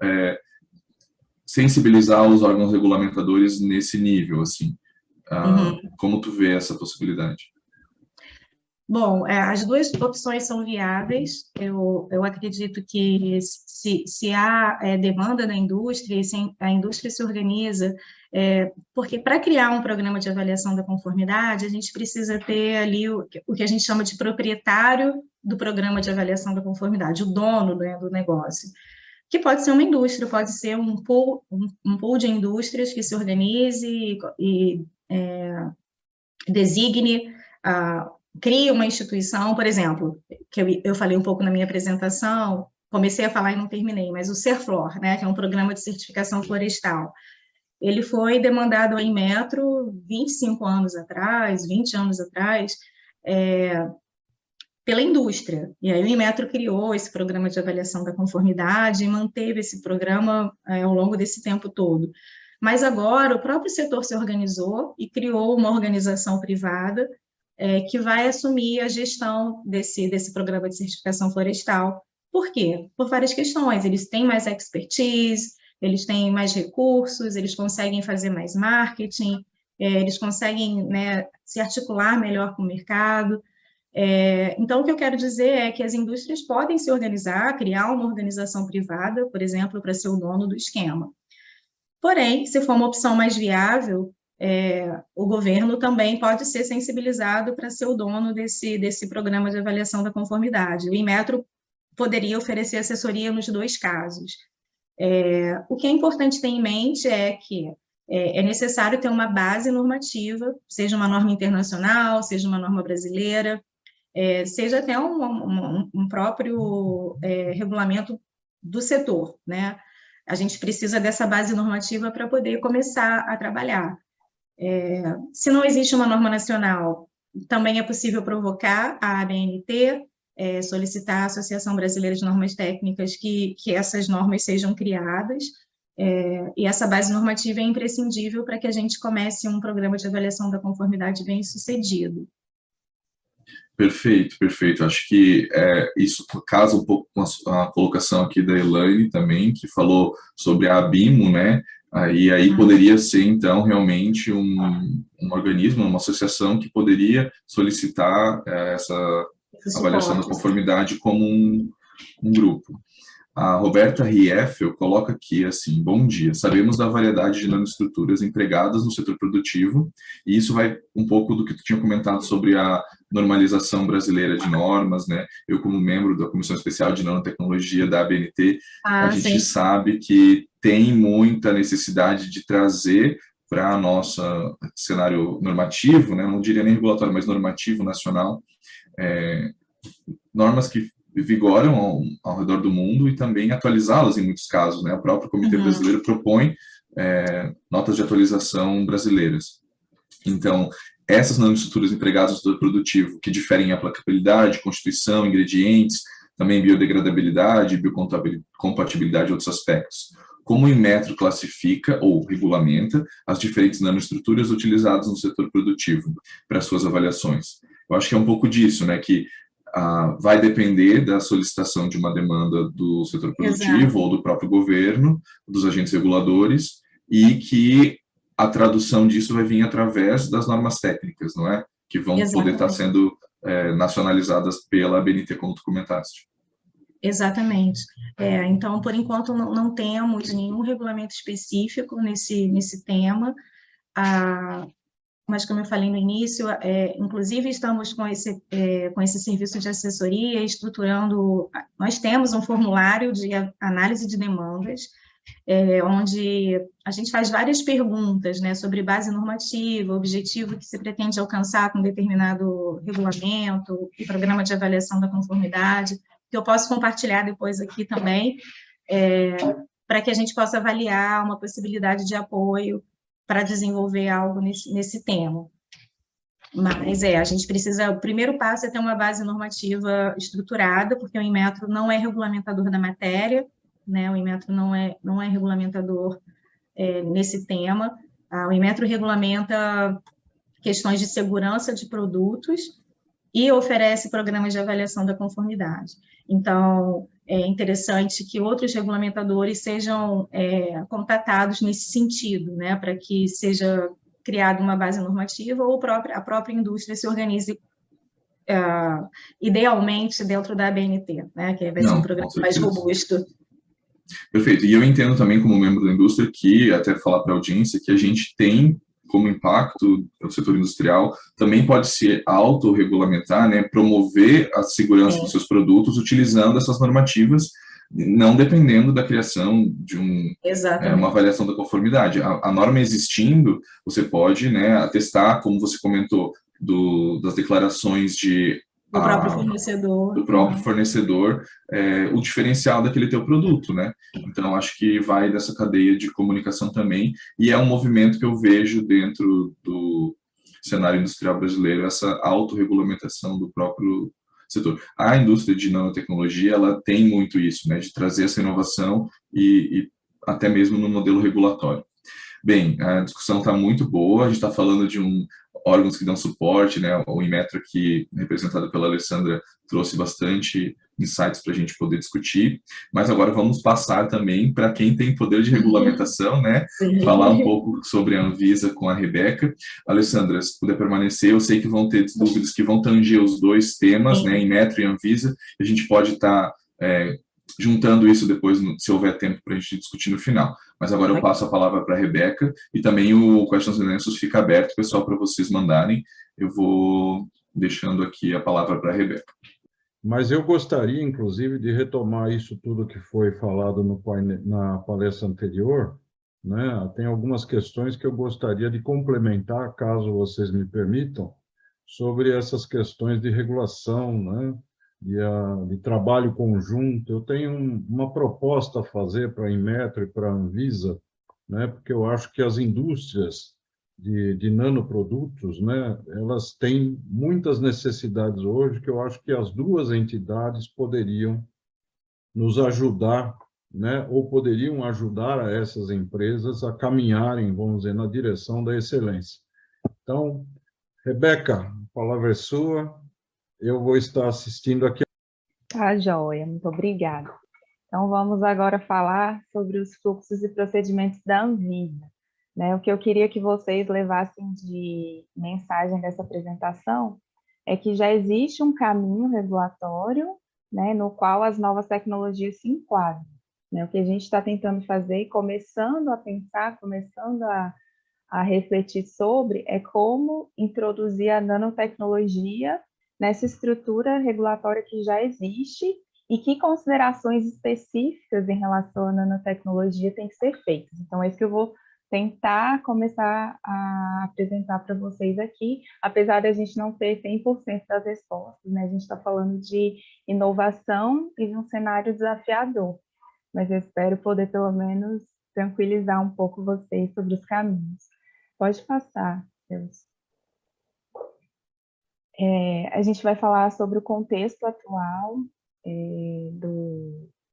sensibilizar os órgãos regulamentadores nesse nível, assim. Como tu vê essa possibilidade? Bom, as duas opções são viáveis. Eu acredito que se há demanda da indústria, se a indústria se organiza, porque para criar um programa de avaliação da conformidade, a gente precisa ter ali o que a gente chama de proprietário do programa de avaliação da conformidade, o dono, né, do negócio, que pode ser uma indústria, pode ser um pool de indústrias que se organize e designe cria uma instituição, por exemplo, que eu falei um pouco na minha apresentação, comecei a falar e não terminei, mas o Serflor, né, que é um programa de certificação florestal, ele foi demandado ao Inmetro 25 anos atrás, 20 anos atrás, pela indústria. E aí o Inmetro criou esse programa de avaliação da conformidade e manteve esse programa ao longo desse tempo todo. Mas agora o próprio setor se organizou e criou uma organização privada que vai assumir a gestão desse programa de certificação florestal. Por quê? Por várias questões. Eles têm mais expertise, eles têm mais recursos, eles conseguem fazer mais marketing, eles conseguem, né, se articular melhor com o mercado. Então, o que eu quero dizer é que as indústrias podem se organizar, criar uma organização privada, por exemplo, para ser o dono do esquema. Porém, se for uma opção mais viável, o governo também pode ser sensibilizado para ser o dono desse programa de avaliação da conformidade. O Inmetro poderia oferecer assessoria nos dois casos. O que é importante ter em mente é que é necessário ter uma base normativa, seja uma norma internacional, seja uma norma brasileira, seja até um próprio regulamento do setor, né? A gente precisa dessa base normativa para poder começar a trabalhar. Se não existe uma norma nacional, também é possível provocar a ABNT, solicitar a Associação Brasileira de Normas Técnicas que essas normas sejam criadas, e essa base normativa é imprescindível para que a gente comece um programa de avaliação da conformidade bem sucedido. Perfeito, perfeito. Acho que isso casa um pouco com a colocação aqui da Elaine também, que falou sobre a ABIMO, né? E aí poderia ser, então, realmente um organismo, uma associação que poderia solicitar essa avaliação da conformidade como um grupo. A Roberta Rieffel coloca aqui assim: bom dia, sabemos da variedade de nanoestruturas empregadas no setor produtivo, e isso vai um pouco do que tu tinha comentado sobre a normalização brasileira de normas, né? Eu, como membro da Comissão Especial de Nanotecnologia da ABNT, a gente sabe que tem muita necessidade de trazer para nosso cenário normativo, né? Não diria nem regulatório, mas normativo nacional, normas que vigoram ao redor do mundo e também atualizá-las em muitos casos, né? O próprio Comitê Brasileiro propõe notas de atualização brasileiras. Então, essas nanoestruturas empregadas no setor produtivo, que diferem em aplicabilidade, constituição, ingredientes, também biodegradabilidade, biocompatibilidade e outros aspectos. Como o Inmetro classifica ou regulamenta as diferentes nanoestruturas utilizadas no setor produtivo para suas avaliações? Eu acho que é um pouco disso, né? Que vai depender da solicitação de uma demanda do setor produtivo ou do próprio governo, dos agentes reguladores, e que a tradução disso vai vir através das normas técnicas, não é? Que vão poder estar sendo nacionalizadas pela ABNT, como tu comentaste. Exatamente. Então, por enquanto, não temos nenhum regulamento específico nesse tema, mas, como eu falei no início, inclusive estamos com esse serviço de assessoria, estruturando, nós temos um formulário de análise de demandas, onde a gente faz várias perguntas, né, sobre base normativa, objetivo que se pretende alcançar com determinado regulamento e programa de avaliação da conformidade, que eu posso compartilhar depois aqui também, para que a gente possa avaliar uma possibilidade de apoio para desenvolver algo nesse tema. Mas a gente precisa, o primeiro passo é ter uma base normativa estruturada, porque o Inmetro não é regulamentador da matéria, né? O Inmetro não é regulamentador nesse tema. O Inmetro regulamenta questões de segurança de produtos e oferece programas de avaliação da conformidade. Então, é interessante que outros regulamentadores sejam contatados nesse sentido, né, para que seja criada uma base normativa ou a própria indústria se organize idealmente dentro da ABNT, né, que vai ser um programa mais robusto. Perfeito. E eu entendo também, como membro da indústria, que, até falar para a audiência, que a gente tem como impacto do setor industrial, também pode se autorregulamentar, né, promover a segurança dos seus produtos utilizando essas normativas, não dependendo da criação de uma avaliação da conformidade. A norma existindo, você pode, né, atestar, como você comentou, das declarações do próprio fornecedor. Do próprio fornecedor, o diferencial daquele teu produto, né? Então, acho que vai dessa cadeia de comunicação também, e é um movimento que eu vejo dentro do cenário industrial brasileiro, essa autorregulamentação do próprio setor. A indústria de nanotecnologia, ela tem muito isso, né? De trazer essa inovação e até mesmo no modelo regulatório. Bem, a discussão está muito boa, a gente está falando de órgãos que dão suporte, né? O Inmetro, aqui, representado pela Alessandra, trouxe bastante insights para a gente poder discutir, mas agora vamos passar também para quem tem poder de regulamentação, né? Sim. Falar um pouco sobre a Anvisa com a Rebeca. Alessandra, se puder permanecer, eu sei que vão ter dúvidas que vão tanger os dois temas, né? Inmetro e Anvisa, a gente pode estar juntando isso depois, se houver tempo para a gente discutir no final. Mas agora eu passo a palavra para a Rebeca, e também o Questions and Answers fica aberto, pessoal, para vocês mandarem. Eu vou deixando aqui a palavra para a Rebeca. Mas eu gostaria, inclusive, de retomar isso tudo que foi falado na palestra anterior, né? Tem algumas questões que eu gostaria de complementar, caso vocês me permitam, sobre essas questões de regulação, né? De trabalho conjunto. Eu tenho uma proposta a fazer para a Inmetro e para a Anvisa, né, porque eu acho que as indústrias de nanoprodutos, né, elas têm muitas necessidades hoje, que eu acho que as duas entidades poderiam nos ajudar, né, ou poderiam ajudar a essas empresas a caminharem, vamos dizer, na direção da excelência. Então, Rebeca, a palavra é sua. Eu vou estar assistindo aqui. Tá, joia, muito obrigada. Então, vamos agora falar sobre os fluxos e procedimentos da Anvisa, né? O que eu queria que vocês levassem de mensagem dessa apresentação é que já existe um caminho regulatório né, no qual as novas tecnologias se enquadram. Né? O que a gente está tentando fazer, começando a pensar, começando a refletir sobre, é como introduzir a nanotecnologia nessa estrutura regulatória que já existe e que considerações específicas em relação à nanotecnologia têm que ser feitas. Então, é isso que eu vou tentar começar a apresentar para vocês aqui, apesar de a gente não ter 100% das respostas, né? A gente está falando de inovação e de um cenário desafiador, mas eu espero poder, pelo menos, tranquilizar um pouco vocês sobre os caminhos. Pode passar, Deus. A gente vai falar sobre o contexto atual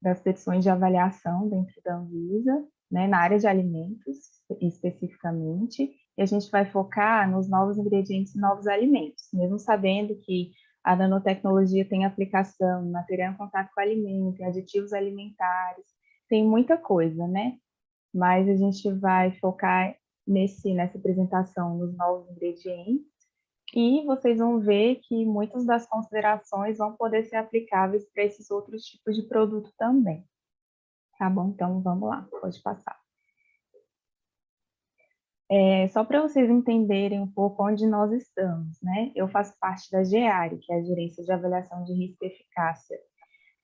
das petições de avaliação dentro da Anvisa, né, na área de alimentos, especificamente, e a gente vai focar nos novos ingredientes e novos alimentos, mesmo sabendo que a nanotecnologia tem aplicação em material em contato com alimento, em aditivos alimentares, tem muita coisa, né? Mas a gente vai focar nessa apresentação nos novos ingredientes, e vocês vão ver que muitas das considerações vão poder ser aplicáveis para esses outros tipos de produto também. Tá bom? Então, vamos lá, pode passar. Só para vocês entenderem um pouco onde nós estamos, né? Eu faço parte da GEARI, que é a Gerência de Avaliação de Risco e Eficácia.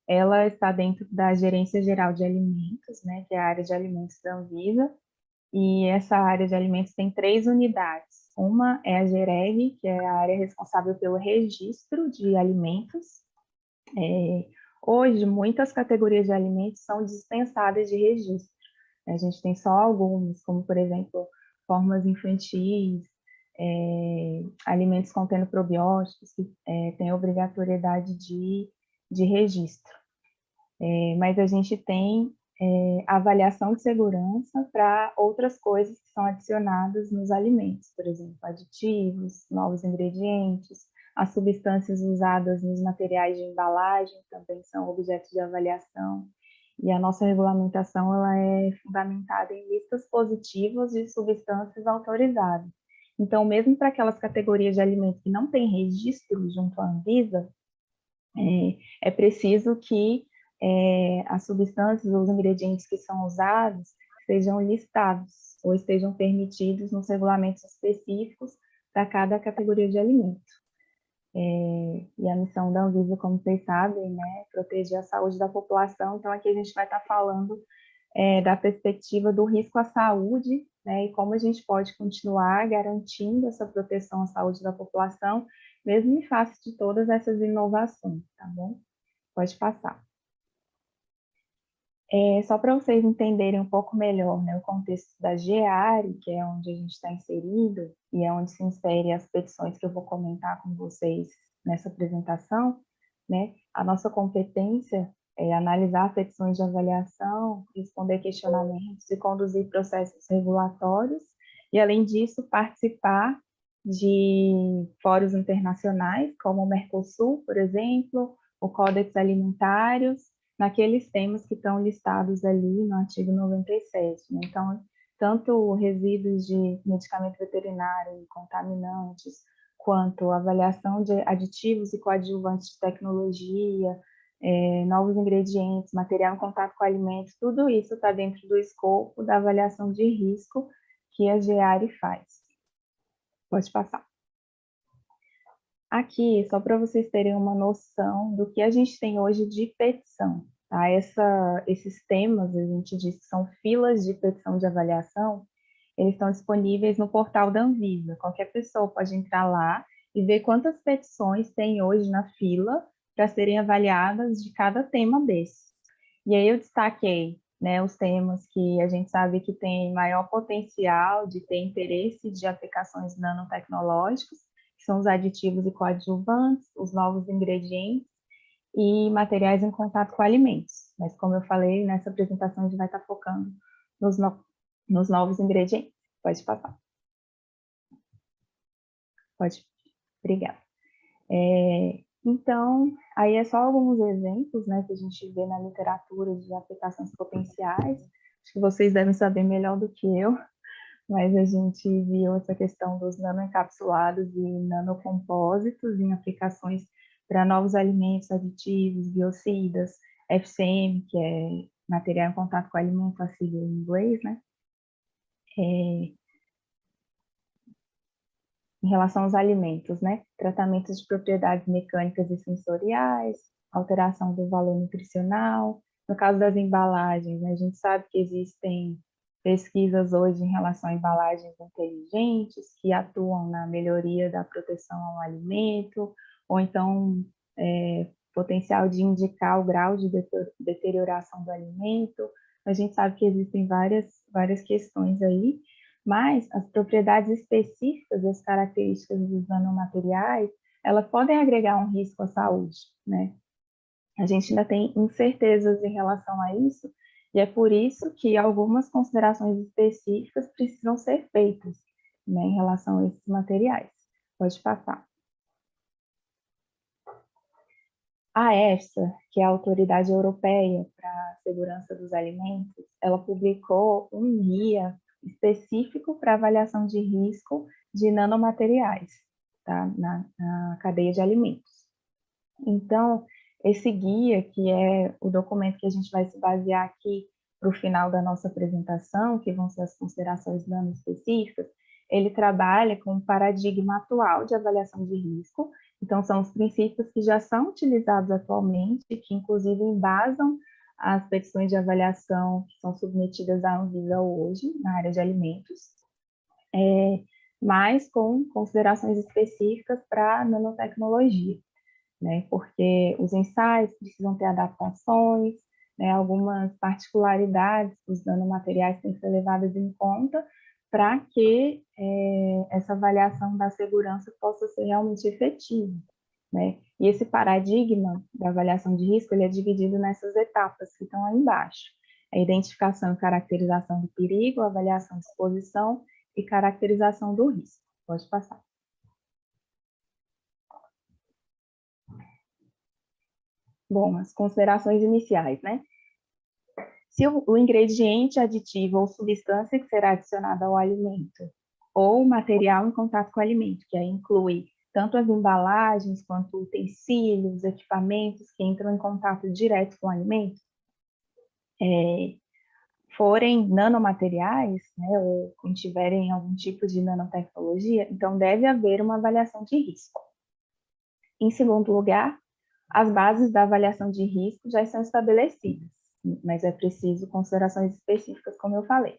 Ela está dentro da Gerência Geral de Alimentos, né? Que é a área de alimentos da Anvisa, e essa área de alimentos tem 3 unidades. Uma é a GEREG, que é a área responsável pelo registro de alimentos. Hoje, muitas categorias de alimentos são dispensadas de registro. A gente tem só algumas, como, por exemplo, formas infantis, alimentos contendo probióticos, que têm obrigatoriedade de registro. Mas a gente tem avaliação de segurança para outras coisas que são adicionadas nos alimentos, por exemplo, aditivos, novos ingredientes, as substâncias usadas nos materiais de embalagem também são objetos de avaliação, e a nossa regulamentação ela é fundamentada em listas positivas de substâncias autorizadas. Então, mesmo para aquelas categorias de alimentos que não têm registro junto à Anvisa, é preciso que as substâncias ou os ingredientes que são usados sejam listados ou estejam permitidos nos regulamentos específicos para cada categoria de alimento. E a missão da Anvisa, como vocês sabem, né, é proteger a saúde da população. Então, aqui a gente vai estar falando da perspectiva do risco à saúde, né, e como a gente pode continuar garantindo essa proteção à saúde da população, mesmo em face de todas essas inovações, tá bom? Pode passar. Só para vocês entenderem um pouco melhor, né, o contexto da GEARI, que é onde a gente está inserido, e é onde se inserem as petições que eu vou comentar com vocês nessa apresentação, né, a nossa competência é analisar petições de avaliação, responder questionamentos e conduzir processos regulatórios, e, além disso, participar de fóruns internacionais, como o Mercosul, por exemplo, o Códex Alimentários, naqueles temas que estão listados ali no artigo 97. Né? Então, tanto resíduos de medicamento veterinário e contaminantes, quanto avaliação de aditivos e coadjuvantes de tecnologia, novos ingredientes, material em contato com alimentos, tudo isso está dentro do escopo da avaliação de risco que a GEARI faz. Pode passar. Aqui, só para vocês terem uma noção do que a gente tem hoje de petição. Tá? Esses temas, a gente diz que são filas de petição de avaliação, eles estão disponíveis no portal da Anvisa. Qualquer pessoa pode entrar lá e ver quantas petições tem hoje na fila para serem avaliadas de cada tema desse. E aí eu destaquei, né, os temas que a gente sabe que tem maior potencial de ter interesse de aplicações nanotecnológicas, que são os aditivos e coadjuvantes, os novos ingredientes e materiais em contato com alimentos. Mas, como eu falei, nessa apresentação a gente vai estar focando nos novos ingredientes. Pode passar. Pode. Obrigada. Então, aí é só alguns exemplos, né, que a gente vê na literatura de aplicações potenciais. Acho que vocês devem saber melhor do que eu, mas a gente viu essa questão dos nanoencapsulados e nanocompósitos em aplicações para novos alimentos, aditivos, biocidas, FCM, que é material em contato com alimento, a sigla em inglês, né? Em relação aos alimentos, né? Tratamentos de propriedades mecânicas e sensoriais, alteração do valor nutricional. No caso das embalagens, né, a gente sabe que existem pesquisas hoje em relação a embalagens inteligentes que atuam na melhoria da proteção ao alimento, ou então potencial de indicar o grau de deterioração do alimento. A gente sabe que existem várias questões aí, mas as propriedades específicas e as características dos nanomateriais, elas podem agregar um risco à saúde, né? A gente ainda tem incertezas em relação a isso, e é por isso que algumas considerações específicas precisam ser feitas, né, em relação a esses materiais. Pode passar. A EFSA, que é a Autoridade Europeia para a Segurança dos Alimentos, ela publicou um guia específico para avaliação de risco de nanomateriais, tá, na cadeia de alimentos. Então, esse guia, que é o documento que a gente vai se basear aqui para o final da nossa apresentação, que vão ser as considerações nanoespecíficas, ele trabalha com um paradigma atual de avaliação de risco. Então, são os princípios que já são utilizados atualmente, que inclusive embasam as petições de avaliação que são submetidas à Anvisa hoje, na área de alimentos, mas com considerações específicas para a nanotecnologia, né? Porque os ensaios precisam ter adaptações, né? Algumas particularidades dos nanomateriais têm que ser levadas em conta para que essa avaliação da segurança possa ser realmente efetiva, né? E esse paradigma da avaliação de risco, ele é dividido nessas etapas que estão aí embaixo. A identificação e caracterização do perigo, a avaliação de exposição e caracterização do risco. Pode passar. Bom, as considerações iniciais, né? Se o ingrediente, aditivo ou substância que será adicionada ao alimento, ou material em contato com o alimento, que aí inclui tanto as embalagens quanto utensílios, equipamentos que entram em contato direto com o alimento, forem nanomateriais, né, ou contiverem algum tipo de nanotecnologia, então deve haver uma avaliação de risco. Em segundo lugar, as bases da avaliação de risco já estão estabelecidas, mas é preciso considerações específicas, como eu falei.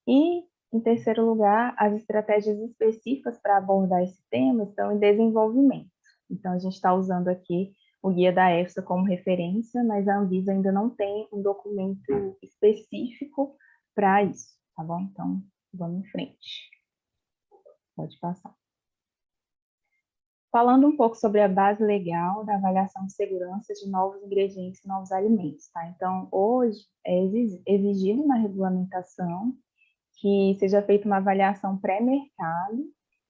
E, em terceiro lugar, as estratégias específicas para abordar esse tema estão em desenvolvimento. Então, a gente está usando aqui o guia da EFSA como referência, mas a Anvisa ainda não tem um documento específico para isso, tá bom? Então, vamos em frente. Pode passar. Falando um pouco sobre a base legal da avaliação de segurança de novos ingredientes e novos alimentos, tá? Então, hoje é exigido na regulamentação que seja feita uma avaliação pré-mercado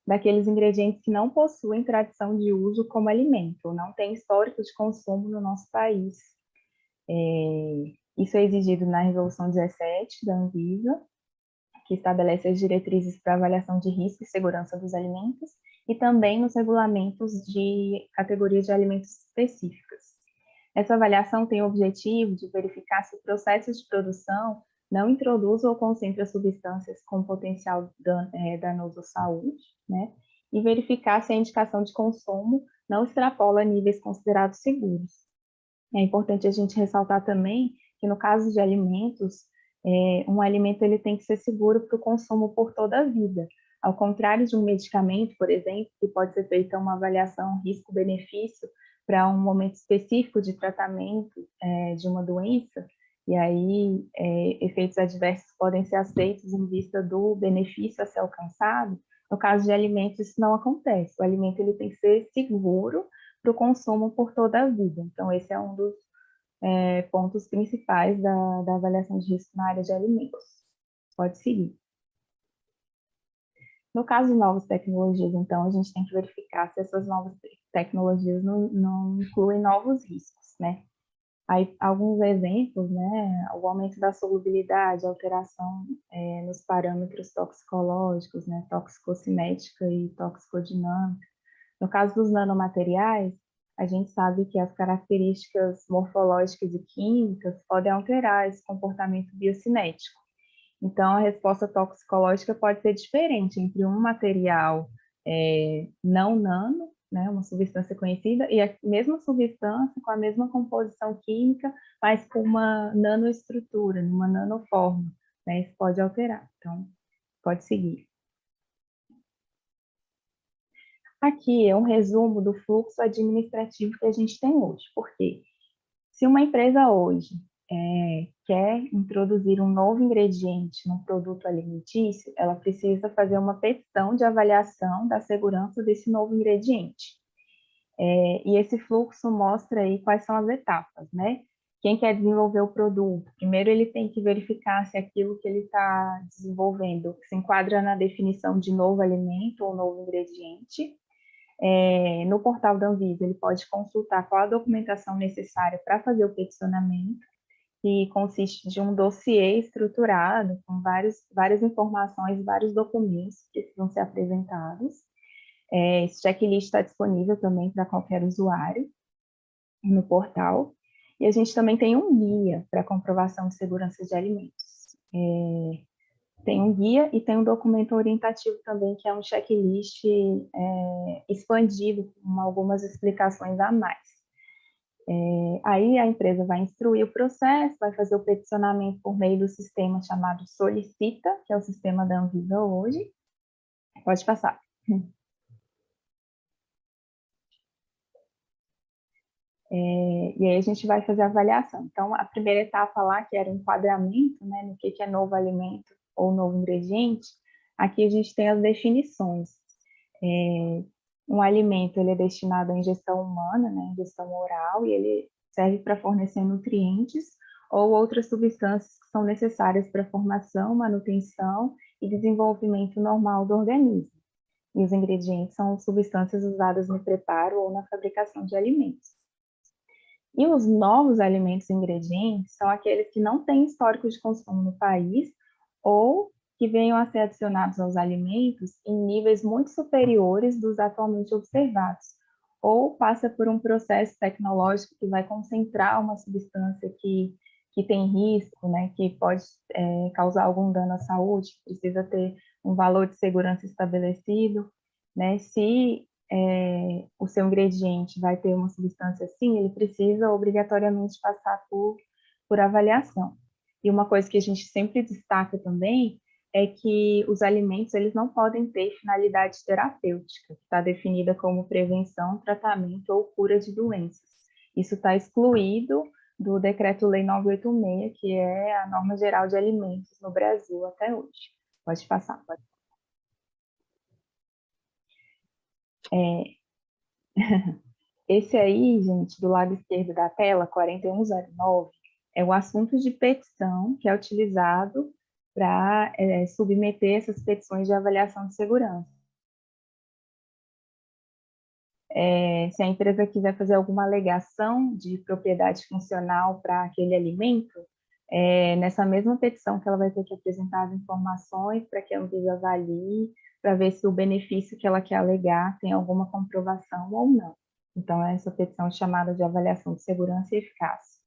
daqueles ingredientes que não possuem tradição de uso como alimento, ou não têm histórico de consumo no nosso país. Isso é exigido na Resolução 17 da Anvisa, que estabelece as diretrizes para avaliação de risco e segurança dos alimentos, e também nos regulamentos de categorias de alimentos específicas. Essa avaliação tem o objetivo de verificar se o processo de produção não introduz ou concentra substâncias com potencial danoso à saúde, né? E verificar se a indicação de consumo não extrapola níveis considerados seguros. É importante a gente ressaltar também que, no caso de alimentos, um alimento ele tem que ser seguro para o consumo por toda a vida. Ao contrário de um medicamento, por exemplo, que pode ser feita uma avaliação risco-benefício para um momento específico de tratamento de uma doença, e aí efeitos adversos podem ser aceitos em vista do benefício a ser alcançado. No caso de alimentos, isso não acontece. O alimento ele tem que ser seguro para o consumo por toda a vida. Então, esse é um dos pontos principais da avaliação de risco na área de alimentos. Pode seguir. No caso de novas tecnologias, então, a gente tem que verificar se essas novas tecnologias não incluem novos riscos, né? Aí, alguns exemplos, né? O aumento da solubilidade, alteração nos parâmetros toxicológicos, né? Toxicocinética e toxicodinâmica. No caso dos nanomateriais, a gente sabe que as características morfológicas e químicas podem alterar esse comportamento biocinético. Então, a resposta toxicológica pode ser diferente entre um material não nano, né, uma substância conhecida, e a mesma substância com a mesma composição química, mas com uma nanoestrutura, numa nanoforma, né, isso pode alterar. Então, pode seguir. Aqui é um resumo do fluxo administrativo que a gente tem hoje. Por quê? Se uma empresa hoje quer introduzir um novo ingrediente num produto alimentício, ela precisa fazer uma petição de avaliação da segurança desse novo ingrediente. E esse fluxo mostra aí quais são as etapas, né? Quem quer desenvolver o produto, primeiro ele tem que verificar se aquilo que ele está desenvolvendo se enquadra na definição de novo alimento ou novo ingrediente. No portal da Anvisa, ele pode consultar qual a documentação necessária para fazer o peticionamento, que consiste de um dossiê estruturado com várias informações, vários documentos que precisam ser apresentados. Esse checklist está disponível também para qualquer usuário no portal. E a gente também tem um guia para comprovação de segurança de alimentos. Tem um guia e tem um documento orientativo também, que é um checklist expandido, com algumas explicações a mais. Aí a empresa vai instruir o processo, vai fazer o peticionamento por meio do sistema chamado Solicita, que é o sistema da Anvisa hoje. Pode passar. E aí a gente vai fazer a avaliação. Então, a primeira etapa lá, que era o enquadramento, né, no que é novo alimento ou novo ingrediente, aqui a gente tem as definições. Um alimento ele é destinado à ingestão humana, né, ingestão oral, e ele serve para fornecer nutrientes ou outras substâncias que são necessárias para a formação, manutenção e desenvolvimento normal do organismo. E os ingredientes são substâncias usadas no preparo ou na fabricação de alimentos. E os novos alimentos e ingredientes são aqueles que não têm histórico de consumo no país ou que venham a ser adicionados aos alimentos em níveis muito superiores dos atualmente observados, ou passa por um processo tecnológico que vai concentrar uma substância que tem risco, né, que pode causar algum dano à saúde, precisa ter um valor de segurança estabelecido, né? Se o seu ingrediente vai ter uma substância assim, ele precisa obrigatoriamente passar por avaliação. E uma coisa que a gente sempre destaca também é que os alimentos eles não podem ter finalidade terapêutica, que está definida como prevenção, tratamento ou cura de doenças. Isso está excluído do Decreto-Lei 986, que é a norma geral de alimentos no Brasil até hoje. Pode passar, pode. Esse aí, gente, do lado esquerdo da tela, 4109, é o assunto de petição que é utilizado para submeter essas petições de avaliação de segurança. Se a empresa quiser fazer alguma alegação de propriedade funcional para aquele alimento, nessa mesma petição que ela vai ter que apresentar as informações para que a Anvisa avalie, para ver se o benefício que ela quer alegar tem alguma comprovação ou não. Então, essa petição é chamada de avaliação de segurança e eficácia.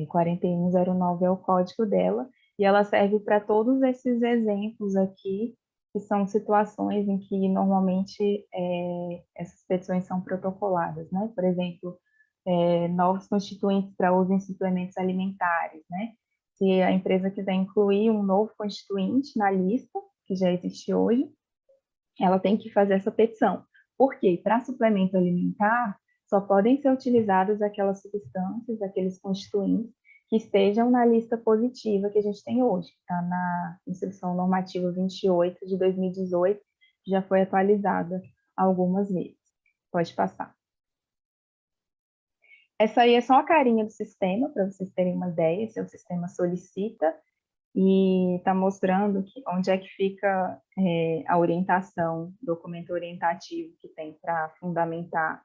4109 é o código dela, e ela serve para todos esses exemplos aqui, que são situações em que normalmente essas petições são protocoladas, né? Por exemplo, novos constituintes para uso em suplementos alimentares, né? Se a empresa quiser incluir um novo constituinte na lista, que já existe hoje, ela tem que fazer essa petição. Por quê? Para suplemento alimentar, só podem ser utilizadas aquelas substâncias, aqueles constituintes que estejam na lista positiva que a gente tem hoje, que está na Instrução Normativa 28 de 2018, que já foi atualizada há algumas vezes. Pode passar. Essa aí é só a carinha do sistema, para vocês terem uma ideia. Esse é o sistema Solicita, e está mostrando onde é que fica a orientação, documento orientativo que tem para fundamentar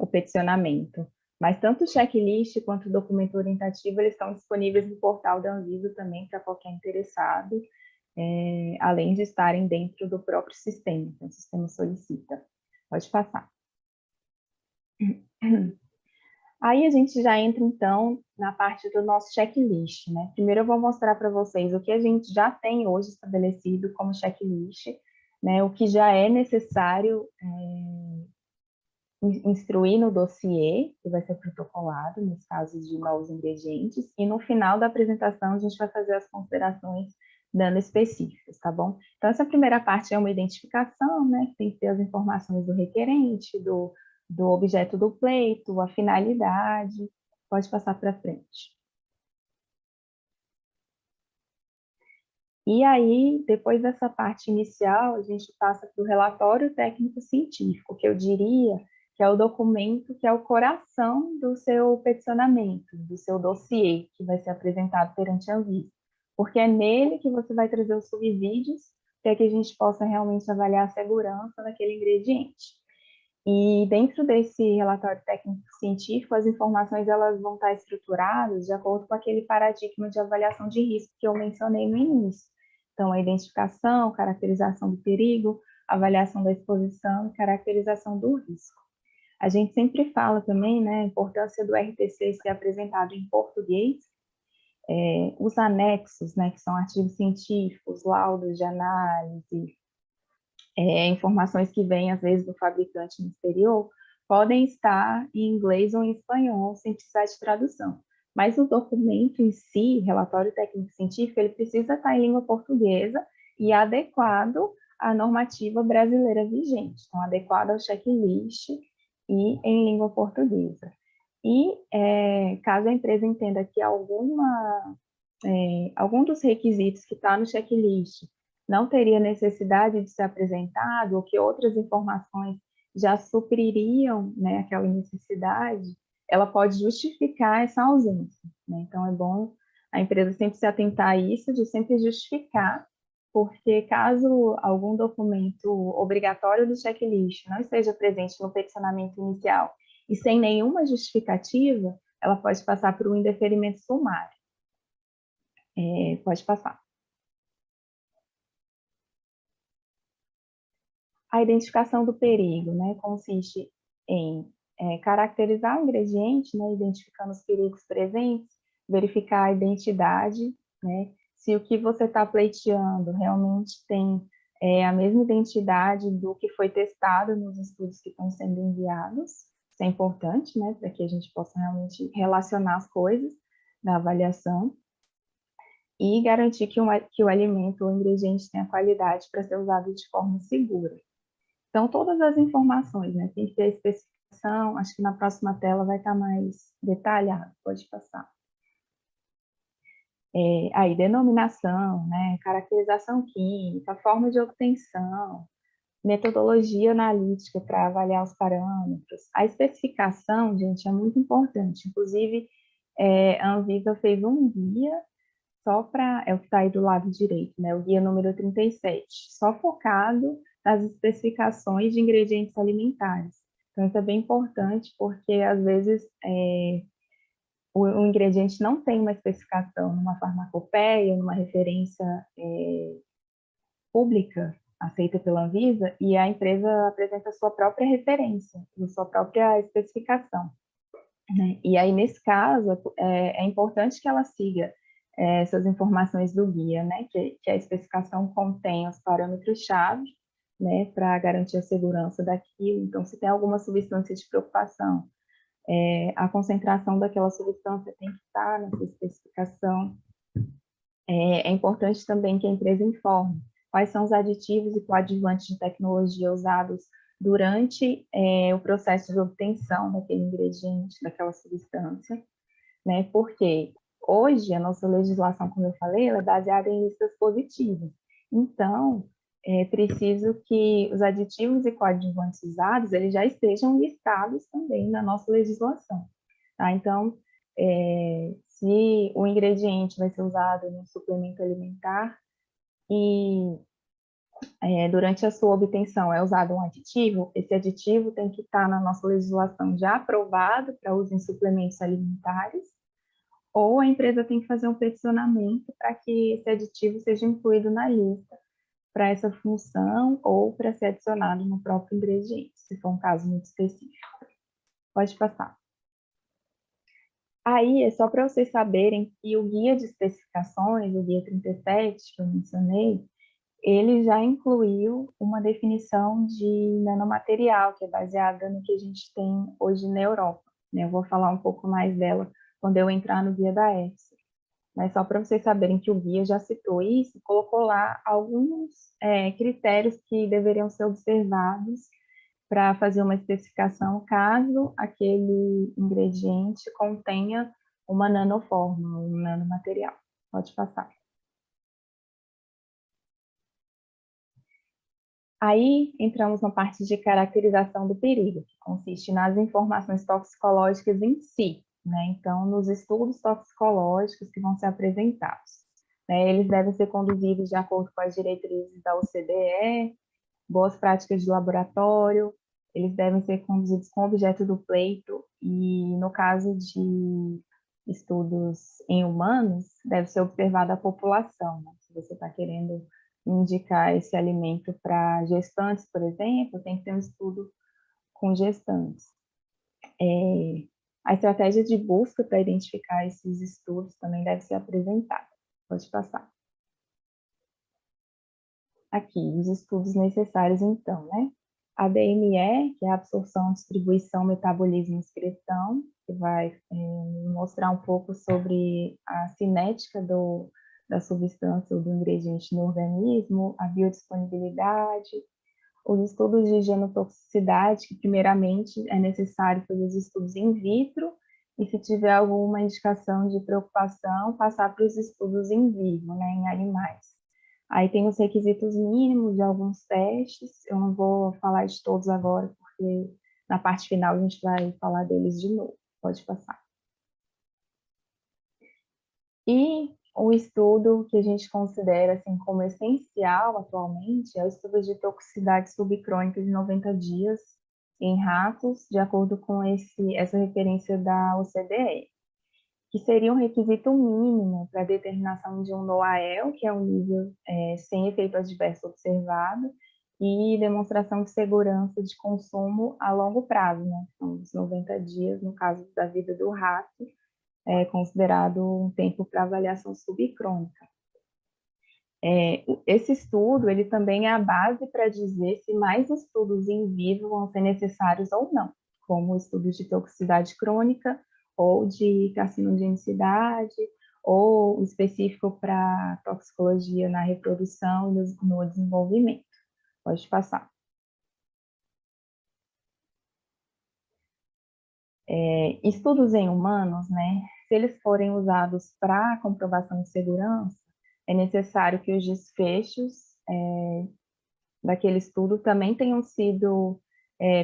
o peticionamento. Mas tanto o checklist quanto o documento orientativo, eles estão disponíveis no portal da Anvisa também para qualquer interessado, além de estarem dentro do próprio sistema, que o sistema Solicita. Pode passar. Aí a gente já entra, então, na parte do nosso checklist, né? Primeiro eu vou mostrar para vocês o que a gente já tem hoje estabelecido como checklist, né? O que já é necessário instruir no dossiê, que vai ser protocolado, nos casos de novos ingredientes, e no final da apresentação a gente vai fazer as considerações dando específicas, tá bom? Então, essa primeira parte é uma identificação, né? Que tem que ter as informações do requerente, do objeto do pleito, a finalidade. Pode passar para frente. E aí, depois dessa parte inicial, a gente passa para o relatório técnico-científico, que eu diria que é o documento que é o coração do seu peticionamento, do seu dossiê, que vai ser apresentado perante a Anvisa. Porque é nele que você vai trazer os subsídios, para que a gente possa realmente avaliar a segurança daquele ingrediente. E dentro desse relatório técnico-científico, as informações elas vão estar estruturadas de acordo com aquele paradigma de avaliação de risco que eu mencionei no início. Então, a identificação, caracterização do perigo, avaliação da exposição e caracterização do risco. A gente sempre fala também, né, a importância do RTC ser apresentado em português, os anexos, né, que são artigos científicos, laudos de análise, informações que vêm, às vezes, do fabricante no exterior, podem estar em inglês ou em espanhol, sem precisar de tradução. Mas o documento em si, relatório técnico-científico, ele precisa estar em língua portuguesa e adequado à normativa brasileira vigente. Então, adequado ao checklist e em língua portuguesa. E, caso a empresa entenda que algum dos requisitos que está no checklist não teria necessidade de ser apresentado, ou que outras informações já supririam, né, aquela necessidade, ela pode justificar essa ausência, né? Então, é bom a empresa sempre se atentar a isso, de sempre justificar, porque caso algum documento obrigatório do checklist não esteja presente no peticionamento inicial e sem nenhuma justificativa, ela pode passar por um indeferimento sumário. Pode passar. A identificação do perigo, né, consiste em caracterizar o ingrediente, né, identificando os perigos presentes, verificar a identidade, né, se o que você está pleiteando realmente tem a mesma identidade do que foi testado nos estudos que estão sendo enviados. Isso é importante, né, para que a gente possa realmente relacionar as coisas na avaliação. E garantir que o alimento ou ingrediente tenha qualidade para ser usado de forma segura. Então, todas as informações, né? Tem que ter a especificação, acho que na próxima tela vai estar mais detalhado, pode passar. Aí, denominação, né? Caracterização química, forma de obtenção, metodologia analítica para avaliar os parâmetros. A especificação, gente, é muito importante. Inclusive, a Anvisa fez um guia só para, é o que está aí do lado direito, né? O guia número 37, só focado nas especificações de ingredientes alimentares. Então, isso é bem importante, porque, às vezes, o ingrediente não tem uma especificação numa farmacopeia, numa referência pública, aceita pela Anvisa, e a empresa apresenta a sua própria referência, a sua própria especificação, né? E aí, nesse caso, é importante que ela siga essas informações do guia, né? Que a especificação contém os parâmetros-chave, né, para garantir a segurança daquilo. Então, se tem alguma substância de preocupação, a concentração daquela substância tem que estar nessa especificação. É importante também que a empresa informe quais são os aditivos e coadjuvantes de tecnologia usados durante o processo de obtenção daquele ingrediente, daquela substância, né? Porque hoje a nossa legislação, como eu falei, ela é baseada em listas positivas. Então, é preciso que os aditivos e coadjuvantes usados, eles já estejam listados também na nossa legislação, tá? Então, se o ingrediente vai ser usado no suplemento alimentar e durante a sua obtenção é usado um aditivo, esse aditivo tem que estar na nossa legislação já aprovado para uso em suplementos alimentares, ou a empresa tem que fazer um peticionamento para que esse aditivo seja incluído na lista para essa função ou para ser adicionado no próprio ingrediente, se for um caso muito específico. Pode passar. Aí, é só para vocês saberem que o guia de especificações, o guia 37, que eu mencionei, ele já incluiu uma definição de nanomaterial, que é baseada no que a gente tem hoje na Europa, né? Eu vou falar um pouco mais dela quando eu entrar no guia da EFSA. Mas só para vocês saberem que o guia já citou isso, colocou lá alguns critérios que deveriam ser observados para fazer uma especificação caso aquele ingrediente contenha uma nanoforma, um nanomaterial. Pode passar. Aí entramos na parte de caracterização do perigo, que consiste nas informações toxicológicas em si, né? Então, nos estudos toxicológicos que vão ser apresentados, né? Eles devem ser conduzidos de acordo com as diretrizes da OCDE, boas práticas de laboratório, eles devem ser conduzidos com objeto do pleito e, no caso de estudos em humanos, deve ser observada a população, né? Se você está querendo indicar esse alimento para gestantes, por exemplo, tem que ter um estudo com gestantes. A estratégia de busca para identificar esses estudos também deve ser apresentada. Pode passar. Aqui, os estudos necessários, então, né? A DME, que é a absorção, distribuição, metabolismo e excreção, que vai mostrar um pouco sobre a cinética da substância ou do ingrediente no organismo, a biodisponibilidade, os estudos de genotoxicidade, que primeiramente é necessário fazer os estudos in vitro, e se tiver alguma indicação de preocupação, passar para os estudos in vivo, né, em animais. Aí tem os requisitos mínimos de alguns testes, eu não vou falar de todos agora, porque na parte final a gente vai falar deles de novo. Pode passar. E o estudo que a gente considera assim, como essencial atualmente é o estudo de toxicidade subcrônica de 90 dias em ratos, de acordo com essa referência da OCDE, que seria um requisito mínimo para a determinação de um NOAEL, que é um nível sem efeito adverso observado, e demonstração de segurança de consumo a longo prazo, né? São os 90 dias, no caso da vida do rato, é considerado um tempo para avaliação subcrônica. Esse estudo, ele também é a base para dizer se mais estudos in vivo vão ser necessários ou não, como estudos de toxicidade crônica, ou de carcinogenicidade, ou específico para toxicologia na reprodução e no desenvolvimento. Pode passar. Estudos em humanos, né? Se eles forem usados para comprovação de segurança, é necessário que os desfechos daquele estudo também tenham sido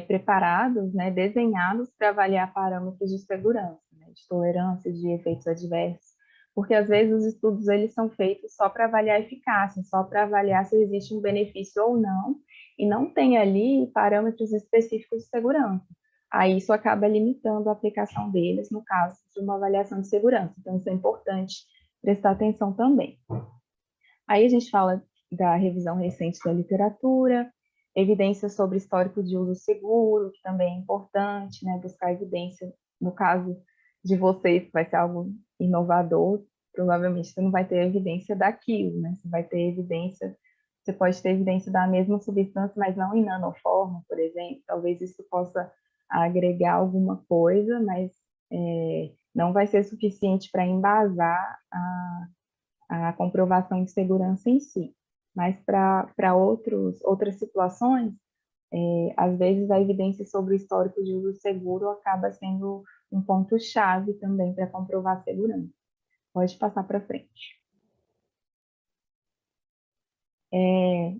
preparados, né, desenhados para avaliar parâmetros de segurança, né, de tolerância, de efeitos adversos, porque às vezes os estudos eles são feitos só para avaliar a eficácia, só para avaliar se existe um benefício ou não, e não tem ali parâmetros específicos de segurança. Aí isso acaba limitando a aplicação deles no caso de uma avaliação de segurança. Então, isso é importante prestar atenção também. Aí a gente fala da revisão recente da literatura, evidências sobre histórico de uso seguro, que também é importante, né? Buscar evidência, no caso de vocês, que vai ser algo inovador, provavelmente você não vai ter evidência daquilo, né? Você vai ter evidência, você pode ter evidência da mesma substância, mas não em nanoforma, por exemplo. Talvez isso possa agregar alguma coisa, mas não vai ser suficiente para embasar a comprovação de segurança em si. Mas para outras situações, às vezes a evidência sobre o histórico de uso seguro acaba sendo um ponto-chave também para comprovar a segurança. Pode passar para frente.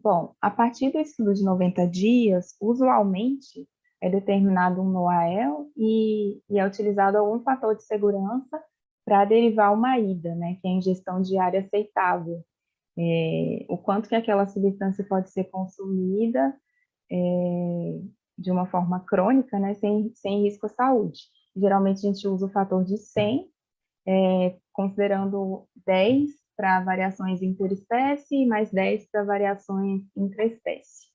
Bom, a partir do estudo de 90 dias, usualmente é determinado um NOAEL e é utilizado algum fator de segurança para derivar uma IDA, né, que é a ingestão diária aceitável. O quanto que aquela substância pode ser consumida de uma forma crônica, né, sem risco à saúde. Geralmente a gente usa o fator de 100, considerando 10 para variações interespécie e mais 10 para variações intraespécie.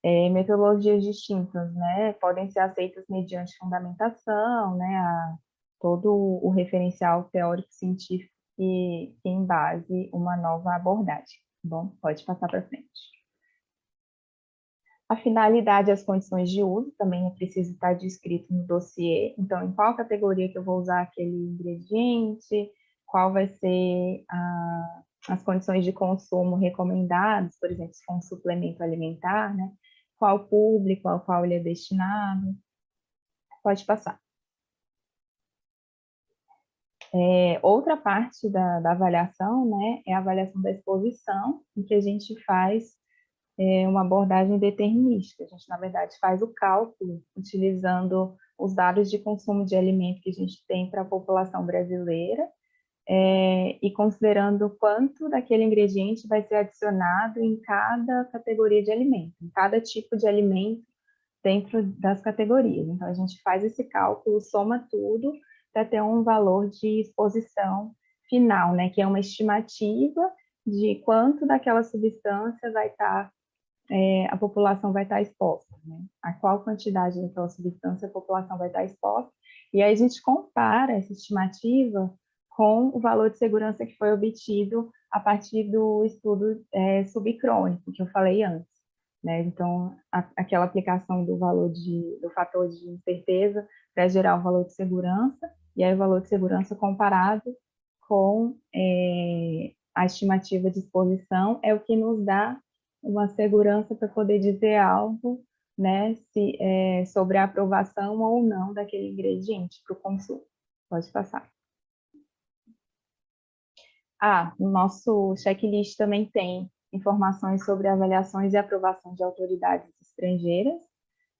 Metodologias distintas, né, podem ser aceitas mediante fundamentação, né, todo o referencial teórico-científico que embase uma nova abordagem. Bom, pode passar para frente. A finalidade e as condições de uso também é preciso estar descrito no dossiê. Então, em qual categoria que eu vou usar aquele ingrediente, qual vai ser as condições de consumo recomendadas, por exemplo, se for um suplemento alimentar, né? Qual público ao qual ele é destinado. Pode passar. Outra parte da avaliação, né, é a avaliação da exposição, em que a gente faz uma abordagem determinística. A gente, na verdade, faz o cálculo utilizando os dados de consumo de alimento que a gente tem para a população brasileira e considerando quanto daquele ingrediente vai ser adicionado em cada categoria de alimento, em cada tipo de alimento dentro das categorias. Então, a gente faz esse cálculo, soma tudo para ter um valor de exposição final, né, que é uma estimativa de quanto daquela substância vai estar a população vai estar exposta, né? A qual quantidade daquela substância a população vai estar exposta, e aí a gente compara essa estimativa com o valor de segurança que foi obtido a partir do estudo subcrônico, que eu falei antes, né? Então, aquela aplicação do do fator de incerteza para gerar o valor de segurança, e aí o valor de segurança comparado com a estimativa de exposição é o que nos dá uma segurança para poder dizer algo, né, sobre a aprovação ou não daquele ingrediente para o consumo. Pode passar. No nosso checklist também tem informações sobre avaliações e aprovação de autoridades estrangeiras,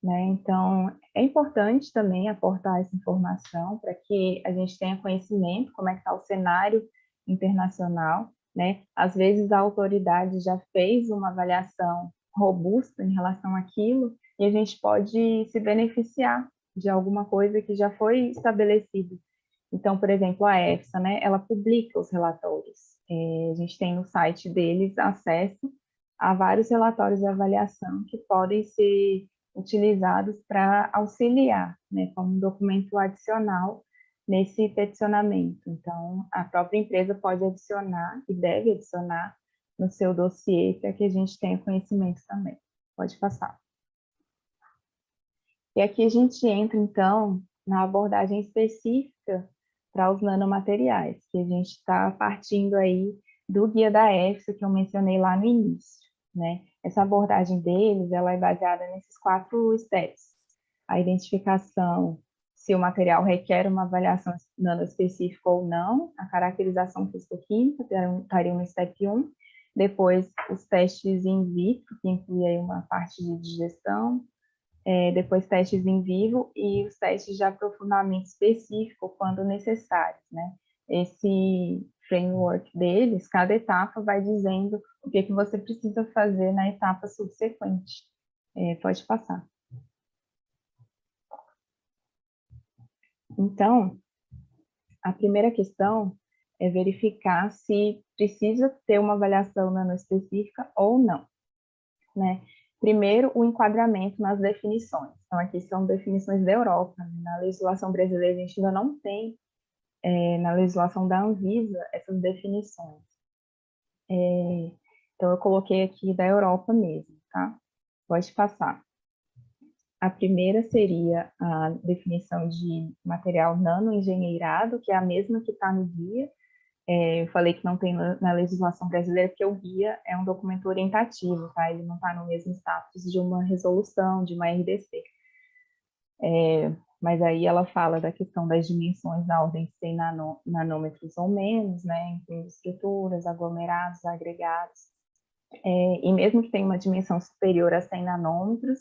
né? Então, é importante também aportar essa informação para que a gente tenha conhecimento como é que está o cenário internacional, né? Às vezes a autoridade já fez uma avaliação robusta em relação àquilo e a gente pode se beneficiar de alguma coisa que já foi estabelecida. Então, por exemplo, a EFSA, né, ela publica os relatórios. A gente tem no site deles acesso a vários relatórios de avaliação que podem ser utilizados para auxiliar, né, como um documento adicional nesse peticionamento. Então, a própria empresa pode adicionar e deve adicionar no seu dossiê para que a gente tenha conhecimento também. Pode passar. E aqui a gente entra, então, na abordagem específica para os nanomateriais, que a gente está partindo aí do guia da EFSA, que eu mencionei lá no início, né? Essa abordagem deles, ela é baseada nesses 4 steps. A identificação, se o material requer uma avaliação nanoespecífica ou não, a caracterização físico-química, estaria no step 1, depois os testes in vitro, que inclui aí uma parte de digestão, depois testes em vivo e os testes de aprofundamento específico quando necessários, né? Esse framework deles, cada etapa vai dizendo o que você precisa fazer na etapa subsequente. Pode passar. Então, a primeira questão é verificar se precisa ter uma avaliação nanoespecífica ou não, né? Primeiro, o enquadramento nas definições. Então, aqui são definições da Europa. Na legislação brasileira, a gente ainda não tem, na legislação da Anvisa, essas definições. Então, eu coloquei aqui da Europa mesmo, tá? Pode passar. A primeira seria a definição de material nanoengenheirado, que é a mesma que está no guia. Eu falei que não tem na legislação brasileira, porque o guia é um documento orientativo, tá? Ele não está no mesmo status de uma resolução, de uma RDC. Mas aí ela fala da questão das dimensões na ordem de 100 nanômetros ou menos, né? Incluindo estruturas, aglomerados, agregados. E mesmo que tenha uma dimensão superior a 100 nanômetros,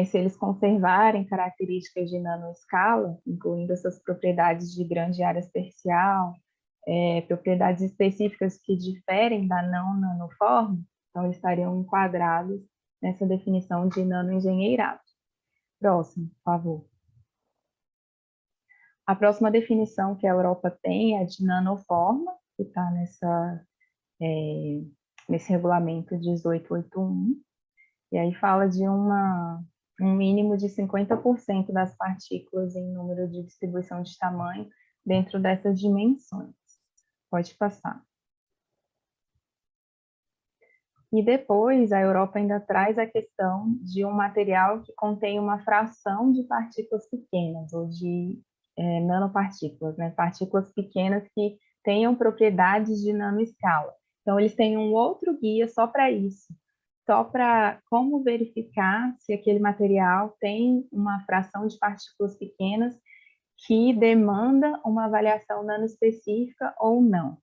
se eles conservarem características de nanoescala, incluindo essas propriedades de grande área superficial, propriedades específicas que diferem da não nanoforma, então eles estariam enquadrados nessa definição de nanoengenheirado. Próximo, por favor. A próxima definição que a Europa tem é de nanoforma, que está nesse regulamento 1881. E aí fala de um mínimo de 50% das partículas em número de distribuição de tamanho dentro dessas dimensões. Pode passar. E depois, a Europa ainda traz a questão de um material que contém uma fração de partículas pequenas, ou de nanopartículas, né? Partículas pequenas que tenham propriedades de nanoescala. Então, eles têm um outro guia só para isso, só para como verificar se aquele material tem uma fração de partículas pequenas que demanda uma avaliação nanoespecífica ou não.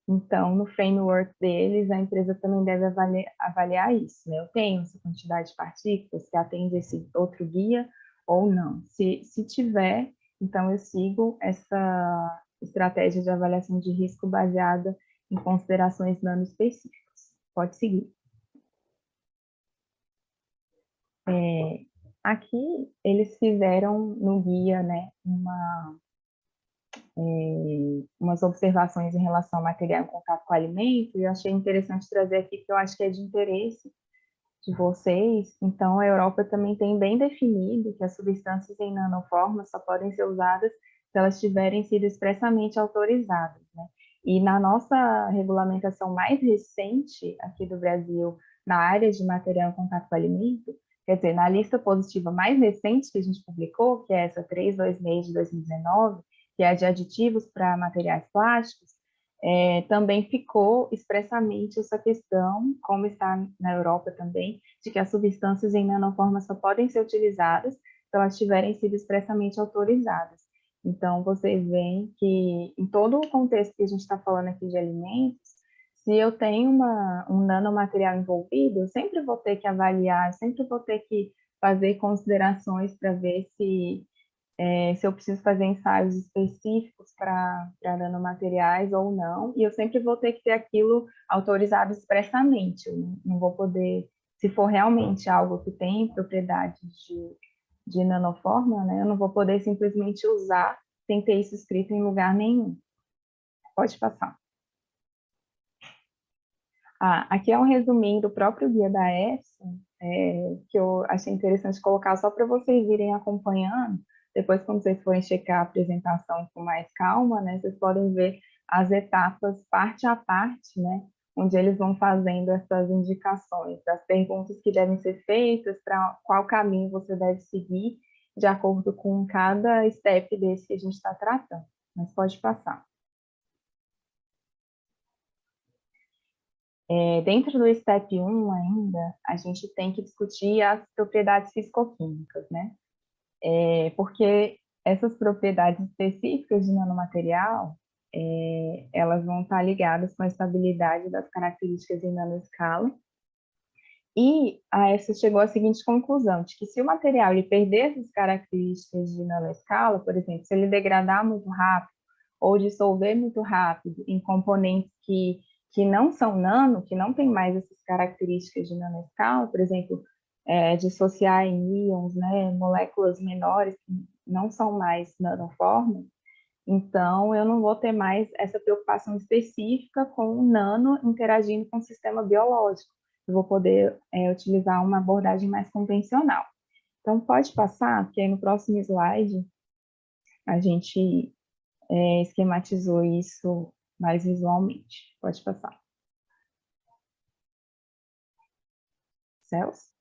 Então, no framework deles, a empresa também deve avaliar isso, né? Eu tenho essa quantidade de partículas que atende esse outro guia ou não. Se tiver, então eu sigo essa estratégia de avaliação de risco baseada em considerações nanoespecíficas. Pode seguir. Aqui, eles fizeram no guia, né, umas observações em relação ao material em contato com o alimento, e eu achei interessante trazer aqui, porque eu acho que é de interesse de vocês. Então, a Europa também tem bem definido que as substâncias em nanoforma só podem ser usadas se elas tiverem sido expressamente autorizadas, né? E na nossa regulamentação mais recente aqui do Brasil, na área de material em contato com o alimento, quer dizer, na lista positiva mais recente que a gente publicou, que é essa 326 de 2019, que é a de aditivos para materiais plásticos, também ficou expressamente essa questão, como está na Europa também, de que as substâncias em nanoforma só podem ser utilizadas se elas tiverem sido expressamente autorizadas. Então, vocês veem que, em todo o contexto que a gente está falando aqui de alimentos, se eu tenho um nanomaterial envolvido, eu sempre vou ter que avaliar, eu sempre vou ter que fazer considerações para ver se eu preciso fazer ensaios específicos para nanomateriais ou não, e eu sempre vou ter que ter aquilo autorizado expressamente. Eu não vou poder, se for realmente algo que tem propriedades de nanoforma, né, eu não vou poder simplesmente usar sem ter isso escrito em lugar nenhum. Pode passar. Aqui é um resuminho do próprio guia da EFSA, que eu achei interessante colocar só para vocês irem acompanhando. Depois, quando vocês forem checar a apresentação com mais calma, né, vocês podem ver as etapas parte a parte, né, onde eles vão fazendo essas indicações, das perguntas que devem ser feitas, para qual caminho você deve seguir, de acordo com cada step desse que a gente está tratando. Mas pode passar. Dentro do step 1 ainda, a gente tem que discutir as propriedades fisicoquímicas, né? Porque essas propriedades específicas de nanomaterial, elas vão estar ligadas com a estabilidade das características em nanoescala. E a EFSA chegou à seguinte conclusão, de que se o material ele perder essas características de nanoescala, por exemplo, se ele degradar muito rápido ou dissolver muito rápido em componentes que não são nano, que não tem mais essas características de nanoescala, por exemplo, dissociar em íons, né, moléculas menores que não são mais nanoforma, então eu não vou ter mais essa preocupação específica com o nano interagindo com o sistema biológico. Eu vou poder utilizar uma abordagem mais convencional. Então, pode passar, porque aí no próximo slide a gente esquematizou isso mais visualmente. Pode passar. Celso?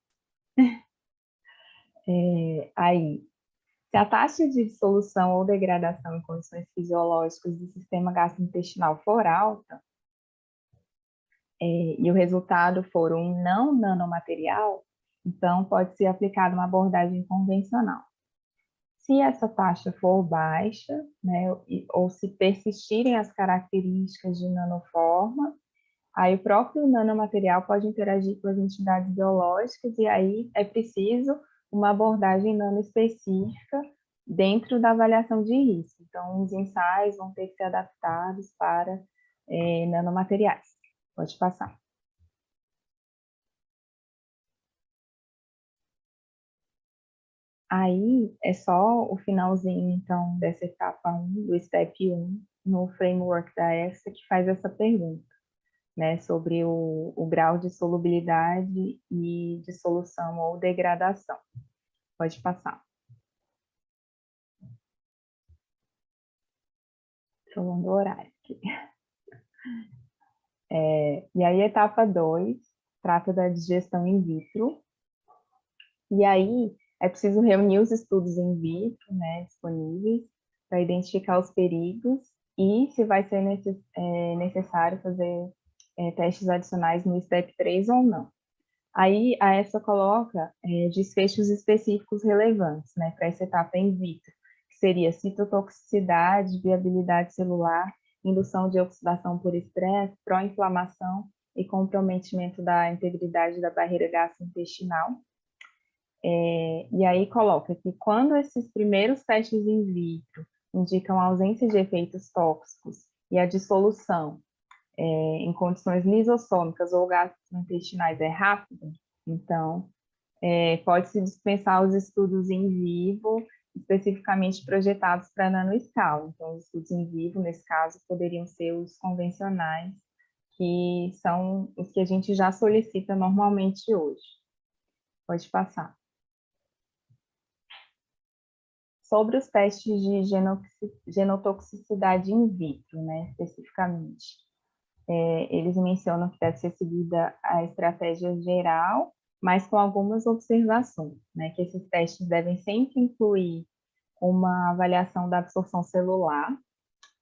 Aí, se a taxa de dissolução ou degradação em condições fisiológicas do sistema gastrointestinal for alta, e o resultado for um não nanomaterial, então pode ser aplicada uma abordagem convencional. Se essa taxa for baixa, né, ou se persistirem as características de nanoforma, aí o próprio nanomaterial pode interagir com as entidades biológicas e aí é preciso uma abordagem nanoespecífica dentro da avaliação de risco. Então, os ensaios vão ter que ser adaptados para nanomateriais. Pode passar. Aí é só o finalzinho, então, dessa etapa 1, do step 1, no framework da EFSA, que faz essa pergunta. né, sobre o grau de solubilidade e dissolução ou degradação. Pode passar. Rolando o horário aqui. E aí, a etapa 2 trata da digestão in vitro. E aí, é preciso reunir os estudos in vitro, né, disponíveis, para identificar os perigos e se vai ser necessário fazer testes adicionais no STEP 3 ou não. Aí, a EFSA coloca desfechos específicos relevantes, né, para essa etapa in vitro, que seria citotoxicidade, viabilidade celular, indução de oxidação por estresse, pró-inflamação e comprometimento da integridade da barreira gastrointestinal. E aí coloca que quando esses primeiros testes in vitro indicam a ausência de efeitos tóxicos e a dissolução em condições lisossômicas ou gastrointestinais é rápida, então pode-se dispensar os estudos in vivo especificamente projetados para nanoescala. Então, os estudos in vivo, nesse caso, poderiam ser os convencionais, que são os que a gente já solicita normalmente hoje. Pode passar. Sobre os testes de genotoxicidade in vitro, né, especificamente. Eles mencionam que deve ser seguida a estratégia geral, mas com algumas observações, né, que esses testes devem sempre incluir uma avaliação da absorção celular,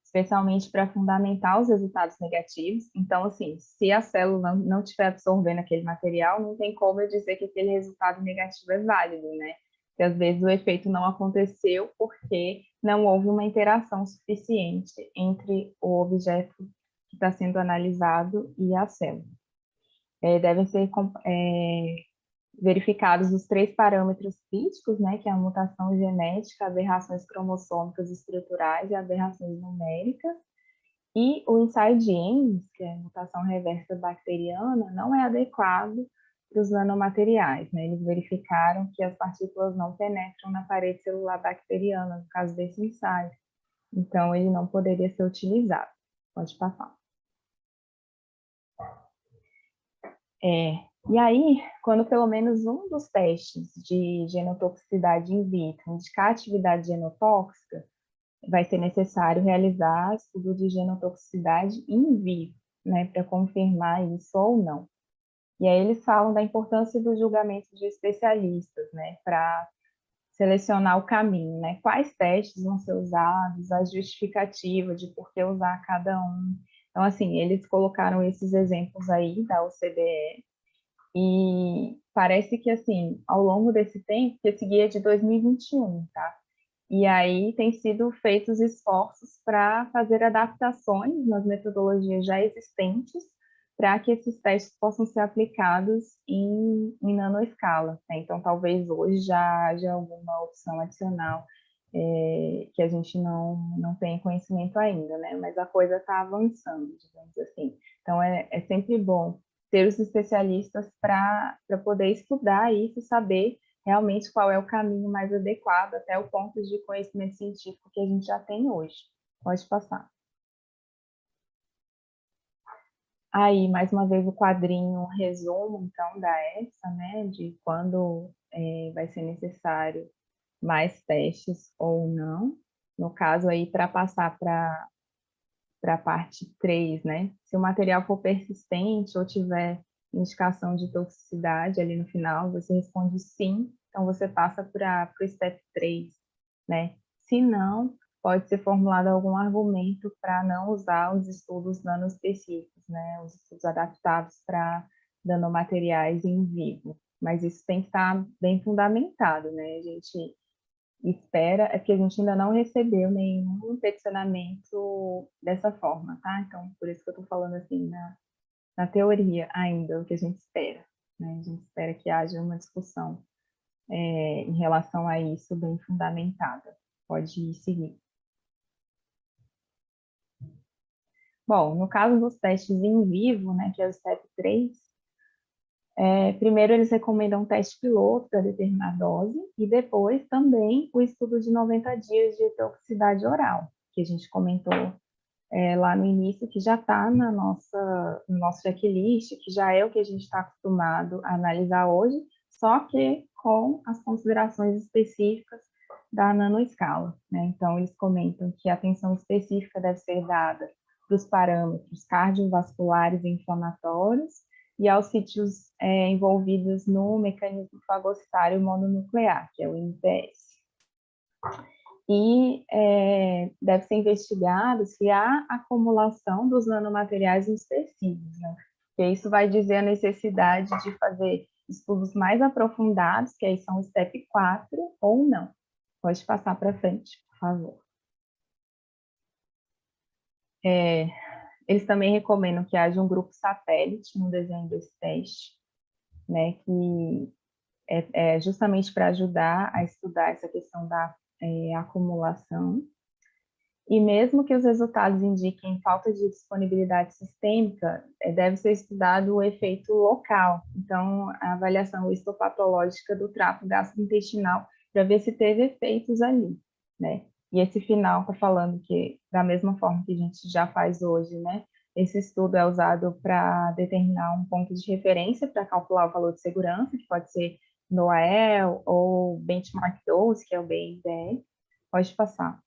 especialmente para fundamentar os resultados negativos. Então, assim, se a célula não estiver absorvendo aquele material, não tem como eu dizer que aquele resultado negativo é válido, né? Porque às vezes o efeito não aconteceu porque não houve uma interação suficiente entre o objeto que está sendo analisado e a célula. Devem ser verificados os 3 parâmetros críticos, né, que é a mutação genética, aberrações cromossômicas estruturais e aberrações numéricas, e o ensaio de Ames, que é a mutação reversa bacteriana, não é adequado para os nanomateriais, né? Eles verificaram que as partículas não penetram na parede celular bacteriana, no caso desse ensaio, então ele não poderia ser utilizado. Pode passar. E aí, quando pelo menos um dos testes de genotoxicidade in vitro indicar atividade genotóxica, vai ser necessário realizar estudo de genotoxicidade in vivo, né, para confirmar isso ou não. E aí eles falam da importância do julgamento de especialistas, né, para selecionar o caminho, né, quais testes vão ser usados, a justificativa de por que usar cada um. Então, assim, eles colocaram esses exemplos aí da OCDE, e parece que, assim, ao longo desse tempo, que esse guia é de 2021, tá? E aí tem sido feitos esforços para fazer adaptações nas metodologias já existentes para que esses testes possam ser aplicados em nanoescala, né? Então, talvez hoje já haja alguma opção adicional que a gente não tem conhecimento ainda, né? Mas a coisa está avançando, digamos assim. Então, é sempre bom ter os especialistas para poder estudar isso e saber realmente qual é o caminho mais adequado até o ponto de conhecimento científico que a gente já tem hoje. Pode passar. Aí, mais uma vez, o quadrinho, um resumo, então, da EFSA, né, de quando vai ser necessário mais testes ou não. No caso aí, para passar para a parte 3, né? Se o material for persistente ou tiver indicação de toxicidade ali no final, você responde sim, então você passa para o step 3, né? Se não, pode ser formulado algum argumento para não usar os estudos nanoespecíficos, né? Os estudos adaptados para nanomateriais em vivo. Mas isso tem que estar bem fundamentado, né? A gente espera, é que a gente ainda não recebeu nenhum peticionamento dessa forma, tá? Então, por isso que eu estou falando assim, na teoria ainda, o que a gente espera, né? A gente espera que haja uma discussão em relação a isso bem fundamentada. Pode seguir. Bom, no caso dos testes em vivo, né, que é o STEP 3, primeiro eles recomendam um teste piloto para determinar a dose e depois também o estudo de 90 dias de toxicidade oral, que a gente comentou lá no início, que já está no nosso checklist, que já é o que a gente está acostumado a analisar hoje, só que com as considerações específicas da nanoescala, né? Então, eles comentam que a atenção específica deve ser dada para os parâmetros cardiovasculares e inflamatórios e aos sítios envolvidos no mecanismo fagocitário mononuclear, que é o MPS. E deve ser investigado se há acumulação dos nanomateriais nos tecidos, né? Porque isso vai dizer a necessidade de fazer estudos mais aprofundados, que aí são o STEP 4, ou não. Pode passar para frente, por favor. Eles também recomendam que haja um grupo satélite no desenho desse teste, né, que é justamente para ajudar a estudar essa questão da acumulação. E mesmo que os resultados indiquem falta de disponibilidade sistêmica, deve ser estudado o efeito local. Então, a avaliação histopatológica do trato gastrointestinal para ver se teve efeitos ali, né? E esse final está falando que, da mesma forma que a gente já faz hoje, né? Esse estudo é usado para determinar um ponto de referência para calcular o valor de segurança, que pode ser NOAEL ou Benchmark Dose, que é o BI10. Pode passar.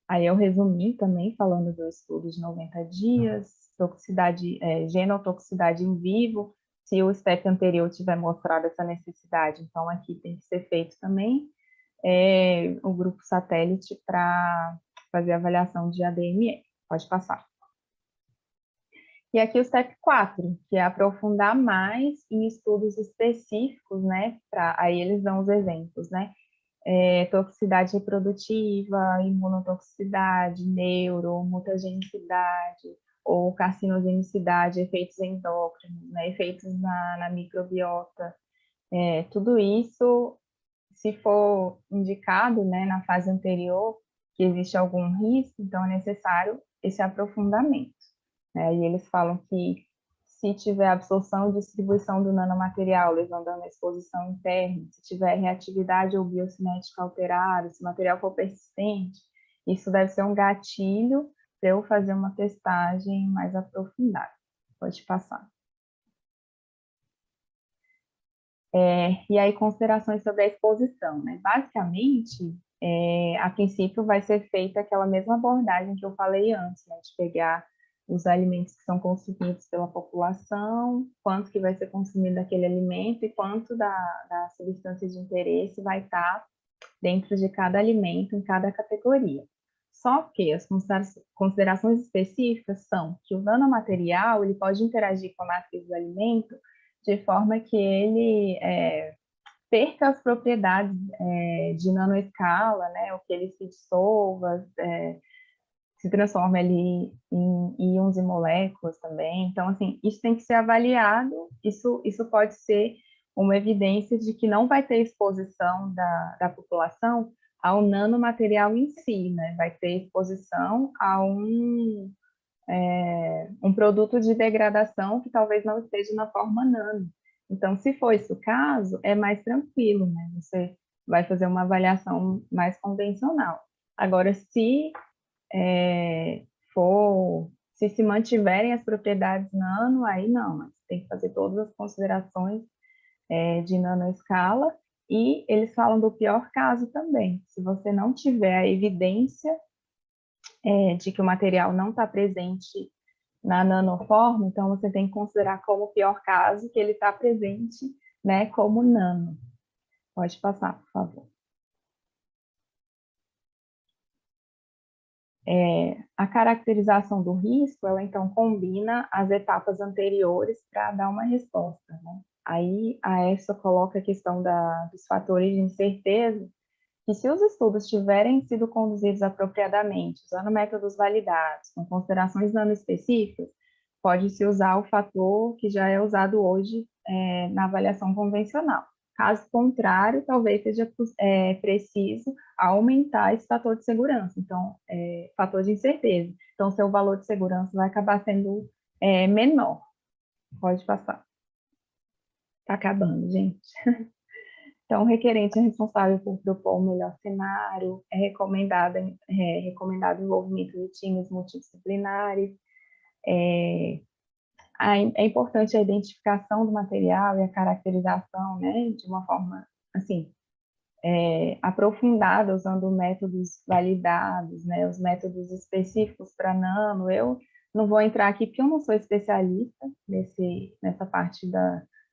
Aí eu resumi também, falando do estudo de 90 dias, toxicidade, genotoxicidade em vivo, se o STEP anterior tiver mostrado essa necessidade, então aqui tem que ser feito também o grupo satélite para fazer a avaliação de ADME. Pode passar. E aqui o STEP 4, que é aprofundar mais em estudos específicos, né? Aí eles dão os exemplos, né? Toxicidade reprodutiva, imunotoxicidade, mutagenicidade, ou carcinogenicidade, efeitos endócrinos, né? Efeitos na microbiota. Tudo isso, se for indicado, né, na fase anterior, que existe algum risco, então é necessário esse aprofundamento. E eles falam que se tiver absorção e distribuição do nanomaterial, levando a uma exposição interna, se tiver reatividade ou biocinética alterada, se o material for persistente, isso deve ser um gatilho para eu fazer uma testagem mais aprofundada. Pode passar. E aí, considerações sobre a exposição, né? Basicamente, a princípio vai ser feita aquela mesma abordagem que eu falei antes, né? De pegar os alimentos que são consumidos pela população, quanto que vai ser consumido daquele alimento e quanto da substância de interesse vai estar dentro de cada alimento, em cada categoria. Só que as considerações específicas são que o nanomaterial ele pode interagir com a matriz do alimento de forma que ele perca as propriedades de nanoescala, né, ou que ele se dissolva, se transforma ali em íons e moléculas também. Então, assim, isso tem que ser avaliado, isso pode ser uma evidência de que não vai ter exposição da população ao nanomaterial em si, né? Vai ter exposição a um produto de degradação que talvez não esteja na forma nano. Então, se for esse o caso, é mais tranquilo, né? Você vai fazer uma avaliação mais convencional. Agora, se se mantiverem as propriedades nano, aí não, mas tem que fazer todas as considerações de nanoescala, e eles falam do pior caso também, se você não tiver a evidência de que o material não está presente na nanoforma, então você tem que considerar como pior caso que ele está presente, né, como nano. Pode passar, por favor. A caracterização do risco, ela então combina as etapas anteriores para dar uma resposta, né? Aí a EFSA coloca a questão dos fatores de incerteza, que se os estudos tiverem sido conduzidos apropriadamente, usando métodos validados, com considerações nanoespecíficas, pode-se usar o fator que já é usado hoje na avaliação convencional. Caso contrário, talvez seja preciso aumentar esse fator de segurança, então, fator de incerteza. Então, seu valor de segurança vai acabar sendo menor. Pode passar. Está acabando, gente. Então, o requerente é responsável por propor o melhor cenário, é recomendado o envolvimento de times multidisciplinares, é importante a identificação do material e a caracterização, né, de uma forma, assim, aprofundada, usando métodos validados, né, os métodos específicos para nano. Eu não vou entrar aqui porque eu não sou especialista nessa parte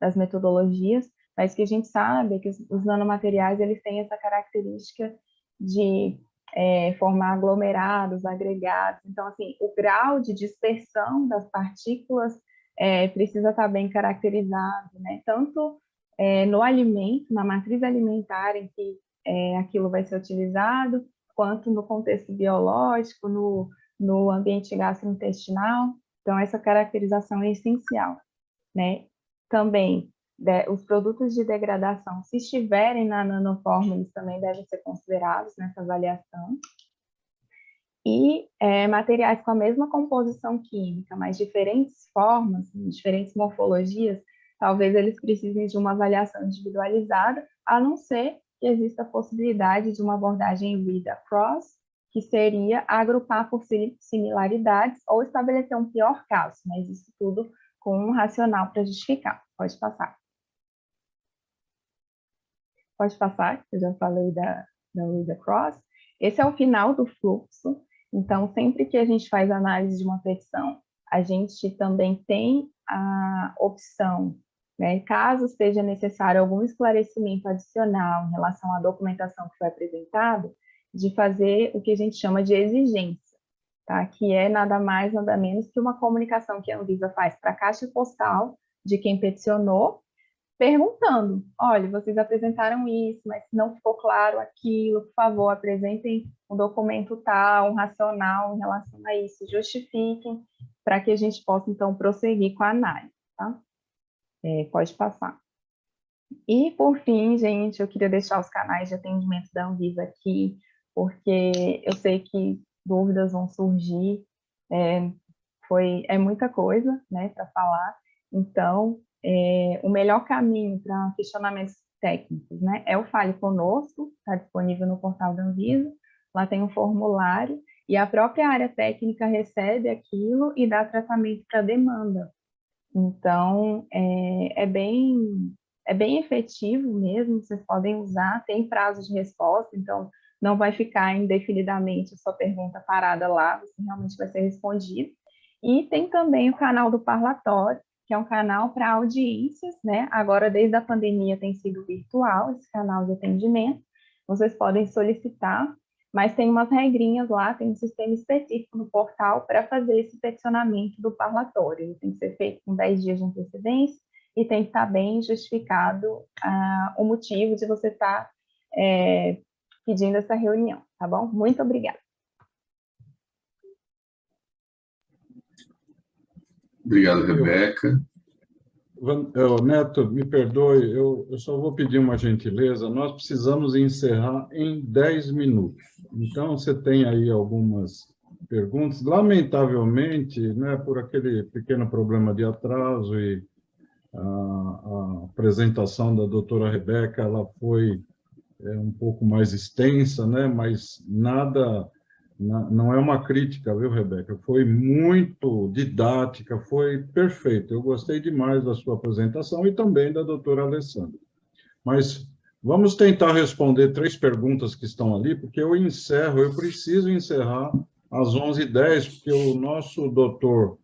das metodologias, mas que a gente sabe que os nanomateriais, eles têm essa característica de formar aglomerados, agregados. Então, assim, o grau de dispersão das partículas precisa estar bem caracterizado, né? Tanto no alimento, na matriz alimentar em que aquilo vai ser utilizado, quanto no contexto biológico, no ambiente gastrointestinal. Então, essa caracterização é essencial, né? Também, os produtos de degradação, se estiverem na nanoforma, eles também devem ser considerados nessa avaliação. E materiais com a mesma composição química, mas diferentes formas, diferentes morfologias, talvez eles precisem de uma avaliação individualizada, a não ser que exista a possibilidade de uma abordagem read-across, que seria agrupar por similaridades ou estabelecer um pior caso, mas isso tudo com um racional para justificar. Pode passar. Pode passar, eu já falei da read-across. Esse é o final do fluxo. Então, sempre que a gente faz análise de uma petição, a gente também tem a opção, né, caso seja necessário algum esclarecimento adicional em relação à documentação que foi apresentada, de fazer o que a gente chama de exigência, tá? Que é nada mais, nada menos que uma comunicação que a Anvisa faz para a caixa postal de quem peticionou, perguntando, olha, vocês apresentaram isso, mas se não ficou claro aquilo, por favor, apresentem um documento tal, um racional em relação a isso, justifiquem, para que a gente possa, então, prosseguir com a análise, tá? Pode passar. E, por fim, gente, eu queria deixar os canais de atendimento da Anvisa aqui, porque eu sei que dúvidas vão surgir, é muita coisa, né, para falar, então, o melhor caminho para questionamentos técnicos, né, é o Fale Conosco, está disponível no portal da Anvisa, lá tem um formulário, e a própria área técnica recebe aquilo e dá tratamento para demanda. Então, é bem efetivo mesmo, vocês podem usar, tem prazo de resposta, então não vai ficar indefinidamente a sua pergunta parada lá, você realmente vai ser respondido. E tem também o canal do Parlatório, que é um canal para audiências, né? Agora, desde a pandemia, tem sido virtual esse canal de atendimento, vocês podem solicitar, mas tem umas regrinhas lá, tem um sistema específico no portal para fazer esse peticionamento do parlatório. Ele tem que ser feito com 10 dias de antecedência e tem que estar bem justificado o motivo de você estar pedindo essa reunião, tá bom? Muito obrigada. Obrigado, Rebeca. Neto, me perdoe, eu só vou pedir uma gentileza. Nós precisamos encerrar em 10 minutos. Então, você tem aí algumas perguntas. Lamentavelmente, né, por aquele pequeno problema de atraso e a apresentação da doutora Rebeca, ela foi um pouco mais extensa, né, mas nada... Não é uma crítica, viu, Rebeca? Foi muito didática, foi perfeito. Eu gostei demais da sua apresentação e também da doutora Alessandra. Mas vamos tentar responder 3 perguntas que estão ali, porque eu preciso encerrar às 11h10, porque o nosso doutor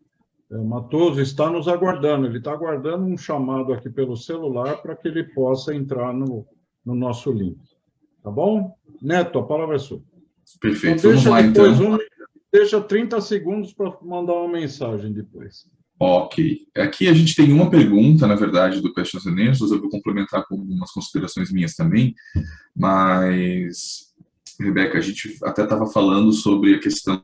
Matoso está nos aguardando. Ele está aguardando um chamado aqui pelo celular para que ele possa entrar no nosso link. Tá bom? Neto, a palavra é sua. Perfeito, então, vamos lá então. Deixa 30 segundos para mandar uma mensagem depois. Ok. Aqui a gente tem uma pergunta, na verdade, do Questions and Answers, eu vou complementar com algumas considerações minhas também, mas, Rebeca, a gente até estava falando sobre a questão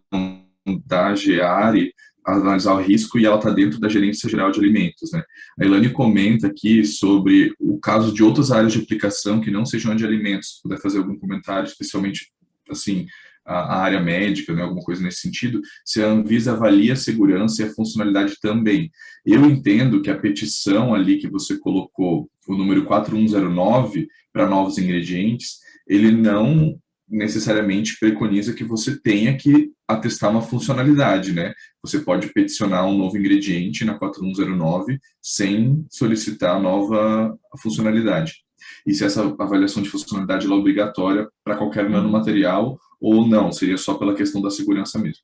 da GEARI, analisar o risco, e ela está dentro da Gerência Geral de Alimentos, né? A Elane comenta aqui sobre o caso de outras áreas de aplicação que não sejam de alimentos, se puder fazer algum comentário, especialmente assim, a área médica, né, alguma coisa nesse sentido, se a Anvisa avalia a segurança e a funcionalidade também. Eu entendo que a petição ali que você colocou, o número 4109, para novos ingredientes, ele não necessariamente preconiza que você tenha que atestar uma funcionalidade, né? Você pode peticionar um novo ingrediente na 4109 sem solicitar a nova funcionalidade. E se essa avaliação de funcionalidade é obrigatória para qualquer nanomaterial ou não, seria só pela questão da segurança mesmo.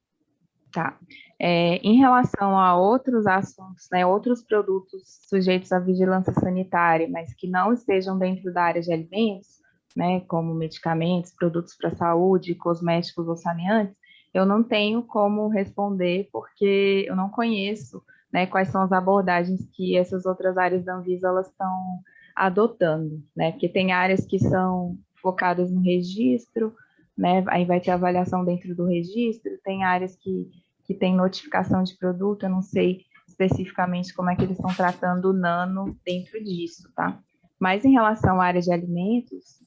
Tá. Em relação a outros assuntos, né, outros produtos sujeitos à vigilância sanitária, mas que não estejam dentro da área de alimentos, né, como medicamentos, produtos para a saúde, cosméticos ou saneantes, eu não tenho como responder porque eu não conheço, né, quais são as abordagens que essas outras áreas da Anvisa elas estão adotando, né, porque tem áreas que são focadas no registro, né, aí vai ter avaliação dentro do registro, tem áreas que tem notificação de produto, eu não sei especificamente como é que eles estão tratando o nano dentro disso, tá? Mas em relação à área de alimentos,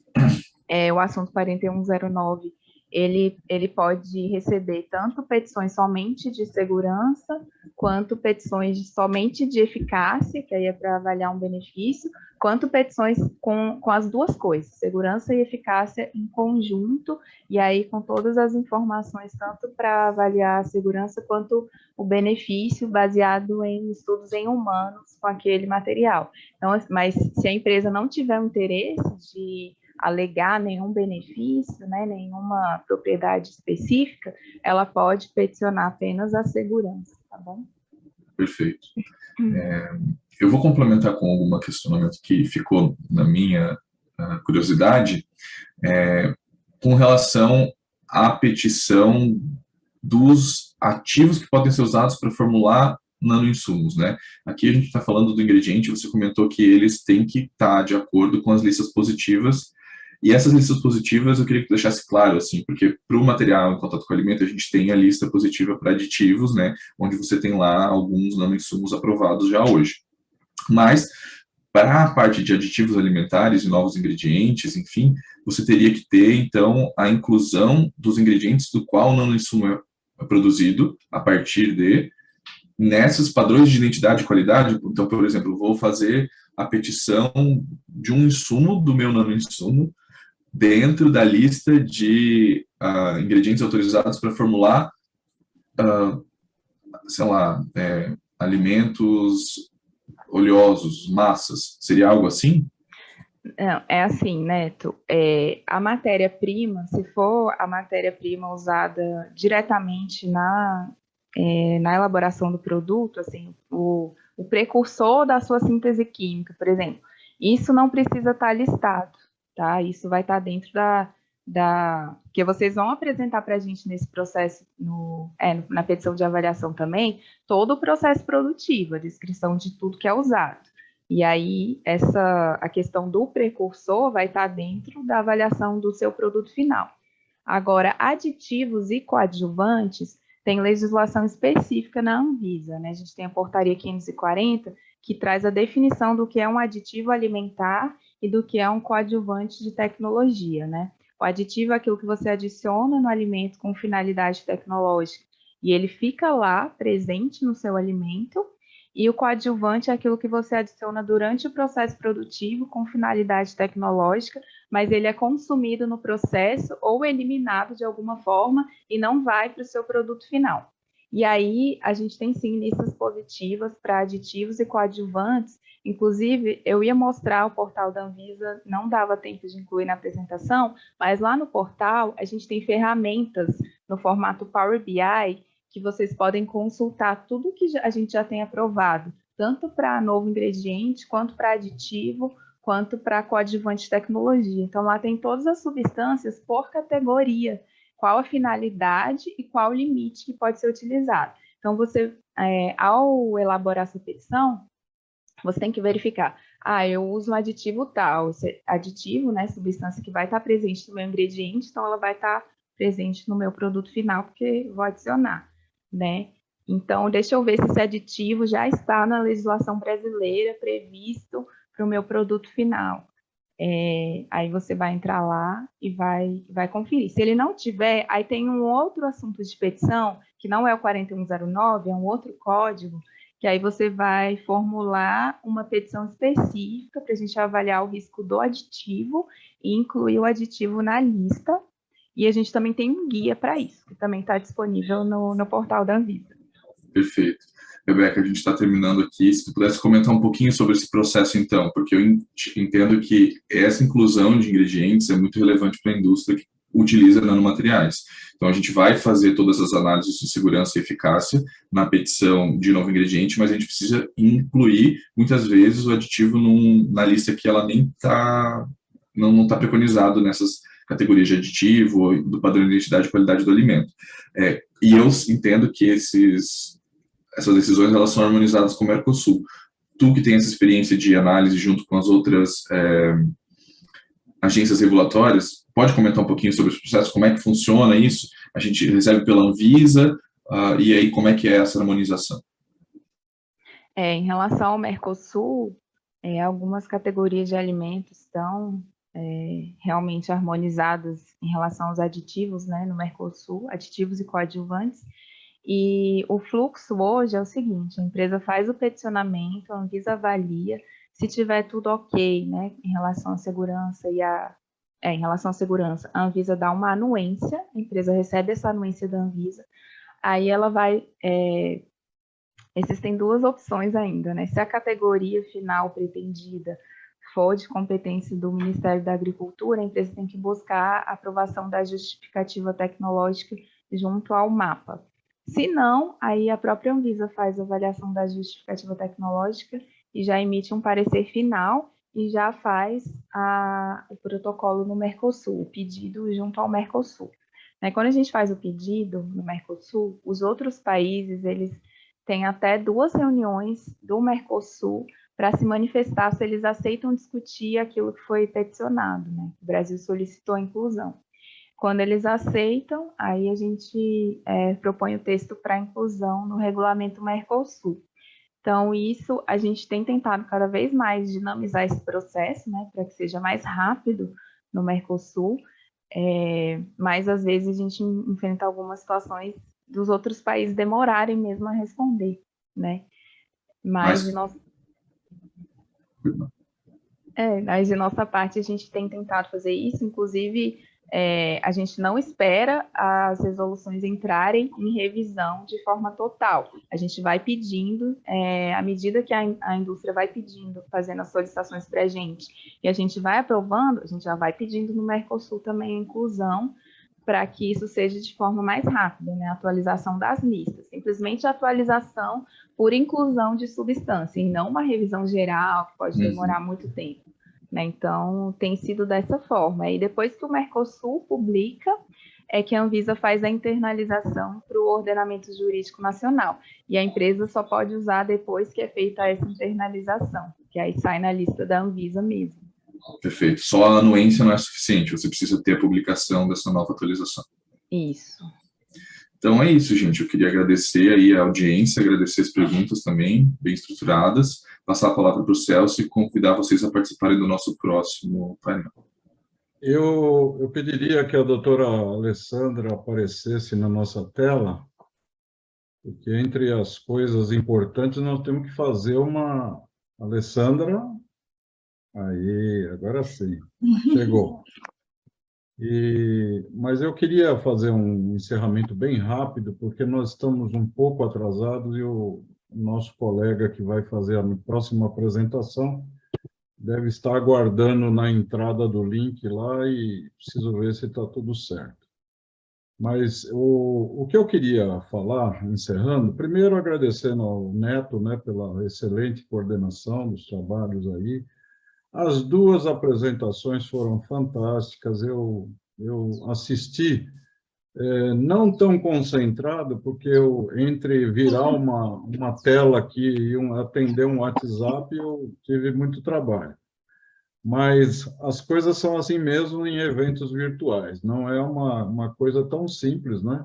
o assunto 4109, ele pode receber tanto petições somente de segurança, quanto petições somente de eficácia, que aí é para avaliar um benefício, quanto petições com as duas coisas, segurança e eficácia em conjunto, e aí com todas as informações, tanto para avaliar a segurança, quanto o benefício, baseado em estudos em humanos com aquele material. Então, mas se a empresa não tiver o interesse de alegar nenhum benefício, né, nenhuma propriedade específica, ela pode peticionar apenas a segurança, tá bom? Perfeito. Eu vou complementar com algum questionamento que ficou na minha curiosidade, com relação à petição dos ativos que podem ser usados para formular nanoinsumos, né? Aqui a gente está falando do ingrediente, você comentou que eles têm que estar de acordo com as listas positivas. E essas listas positivas eu queria que deixasse claro, assim, porque para o material em contato com o alimento a gente tem a lista positiva para aditivos, né, onde você tem lá alguns nanoinsumos aprovados já hoje. Mas para a parte de aditivos alimentares e novos ingredientes, enfim, você teria que ter, então, a inclusão dos ingredientes do qual o nanoinsumo é produzido a partir de nesses padrões de identidade e qualidade. Então, por exemplo, eu vou fazer a petição de um insumo do meu nanoinsumo dentro da lista de ingredientes autorizados para formular, sei lá, alimentos oleosos, massas. Seria algo assim? Não, é assim, Neto, a matéria-prima, se for a matéria-prima usada diretamente na elaboração do produto, assim, o precursor da sua síntese química, por exemplo, isso não precisa estar listado, tá? Isso vai estar dentro que vocês vão apresentar para a gente nesse processo, na petição de avaliação também, todo o processo produtivo, a descrição de tudo que é usado. E aí, a questão do precursor vai estar dentro da avaliação do seu produto final. Agora, aditivos e coadjuvantes, tem legislação específica na Anvisa, né? A gente tem a portaria 540, que traz a definição do que é um aditivo alimentar e do que é um coadjuvante de tecnologia, né? O aditivo é aquilo que você adiciona no alimento com finalidade tecnológica e ele fica lá, presente no seu alimento, e o coadjuvante é aquilo que você adiciona durante o processo produtivo com finalidade tecnológica, mas ele é consumido no processo ou eliminado de alguma forma e não vai para o seu produto final. E aí, a gente tem sim listas positivas para aditivos e coadjuvantes. Inclusive, eu ia mostrar o portal da Anvisa, não dava tempo de incluir na apresentação, mas lá no portal a gente tem ferramentas no formato Power BI que vocês podem consultar tudo que a gente já tem aprovado, tanto para novo ingrediente, quanto para aditivo, quanto para coadjuvante de tecnologia. Então, lá tem todas as substâncias por categoria, qual a finalidade e qual o limite que pode ser utilizado. Então, você, ao elaborar essa petição, você tem que verificar, eu uso um aditivo tal, esse aditivo, né, substância que vai estar presente no meu ingrediente, então ela vai estar presente no meu produto final, porque vou adicionar, né? Então, deixa eu ver se esse aditivo já está na legislação brasileira previsto para o meu produto final. Aí você vai entrar lá e vai conferir. Se ele não tiver, aí tem um outro assunto de petição, que não é o 4109, é um outro código, que aí você vai formular uma petição específica para a gente avaliar o risco do aditivo e incluir o aditivo na lista. E a gente também tem um guia para isso, que também está disponível no portal da Anvisa. Perfeito. Rebeca, a gente está terminando aqui. Se tu pudesse comentar um pouquinho sobre esse processo, então, porque eu entendo que essa inclusão de ingredientes é muito relevante para a indústria que utiliza nanomateriais. Então, a gente vai fazer todas as análises de segurança e eficácia na petição de novo ingrediente, mas a gente precisa incluir, muitas vezes, o aditivo na lista que ela nem está, não está preconizado nessas categorias de aditivo, do padrão de identidade e qualidade do alimento. E eu entendo que essas decisões elas são harmonizadas com o Mercosul. Tu que tem essa experiência de análise junto com as outras agências regulatórias, pode comentar um pouquinho sobre esse processo, como é que funciona isso? A gente recebe pela Anvisa, e aí como é que é essa harmonização? Em relação ao Mercosul, algumas categorias de alimentos estão realmente harmonizadas em relação aos aditivos, né, no Mercosul, aditivos e coadjuvantes. E o fluxo hoje é o seguinte: a empresa faz o peticionamento, a Anvisa avalia, se tiver tudo ok, né, em relação à segurança em relação à segurança, a Anvisa dá uma anuência, a empresa recebe essa anuência da Anvisa, aí ela vai. Existem duas opções ainda, né? Se a categoria final pretendida for de competência do Ministério da Agricultura, a empresa tem que buscar a aprovação da justificativa tecnológica junto ao MAPA. Se não, aí a própria Anvisa faz a avaliação da justificativa tecnológica e já emite um parecer final e já faz o protocolo no Mercosul, o pedido junto ao Mercosul. Quando a gente faz o pedido no Mercosul, os outros países, eles têm até 2 reuniões do Mercosul para se manifestar se eles aceitam discutir aquilo que foi peticionado, né? O Brasil solicitou a inclusão. Quando eles aceitam, aí a gente propõe o texto para inclusão no regulamento Mercosul. Então, isso a gente tem tentado cada vez mais dinamizar esse processo, né, para que seja mais rápido no Mercosul, mas às vezes a gente enfrenta algumas situações dos outros países demorarem mesmo a responder, né? Mas de nossa parte a gente tem tentado fazer isso, inclusive a gente não espera as resoluções entrarem em revisão de forma total. A gente vai pedindo, à medida que a indústria vai pedindo, fazendo as solicitações para a gente, e a gente vai aprovando, a gente já vai pedindo no Mercosul também a inclusão, para que isso seja de forma mais rápida, né? A atualização das listas, simplesmente a atualização por inclusão de substância, e não uma revisão geral, que pode demorar muito tempo. Né? Então, tem sido dessa forma. E depois que o Mercosul publica, é que a Anvisa faz a internalização para o ordenamento jurídico nacional. E a empresa só pode usar depois que é feita essa internalização, que aí sai na lista da Anvisa mesmo. Perfeito. Só a anuência não é suficiente, você precisa ter a publicação dessa nova atualização. Isso. Então é isso, gente. Eu queria agradecer aí a audiência, agradecer as perguntas também, bem estruturadas, passar a palavra para o Celso e convidar vocês a participarem do nosso próximo painel. Eu pediria que a doutora Alessandra aparecesse na nossa tela, porque entre as coisas importantes nós temos que fazer uma... Alessandra, aí, agora sim, chegou. Mas eu queria fazer um encerramento bem rápido, porque nós estamos um pouco atrasados e o nosso colega que vai fazer a próxima apresentação deve estar aguardando na entrada do link lá e preciso ver se está tudo certo. Mas o que eu queria falar, encerrando, primeiro agradecendo ao Neto, né, pela excelente coordenação dos trabalhos aí. As 2 apresentações foram fantásticas, eu assisti, não tão concentrado, porque entre virar uma tela aqui e atender um WhatsApp, eu tive muito trabalho. Mas as coisas são assim mesmo em eventos virtuais, não é uma coisa tão simples, né?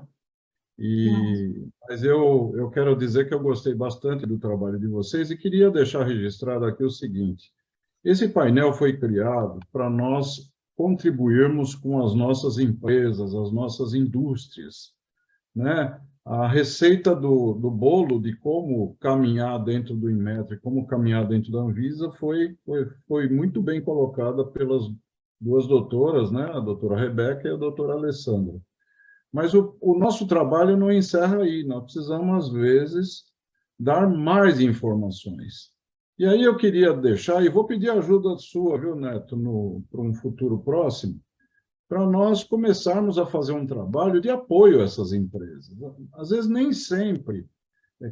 Mas eu quero dizer que eu gostei bastante do trabalho de vocês e queria deixar registrado aqui o seguinte: Esse painel foi criado para nós contribuirmos com as nossas empresas, as nossas indústrias, né? A receita do bolo de como caminhar dentro do Inmetro e como caminhar dentro da Anvisa foi muito bem colocada pelas duas doutoras, né? A doutora Rebeca e a doutora Alessandra. Mas o nosso trabalho não encerra aí, nós precisamos, às vezes, dar mais informações. E aí eu queria deixar, e vou pedir ajuda sua, viu, Neto, para um futuro próximo, para nós começarmos a fazer um trabalho de apoio a essas empresas. Às vezes, nem sempre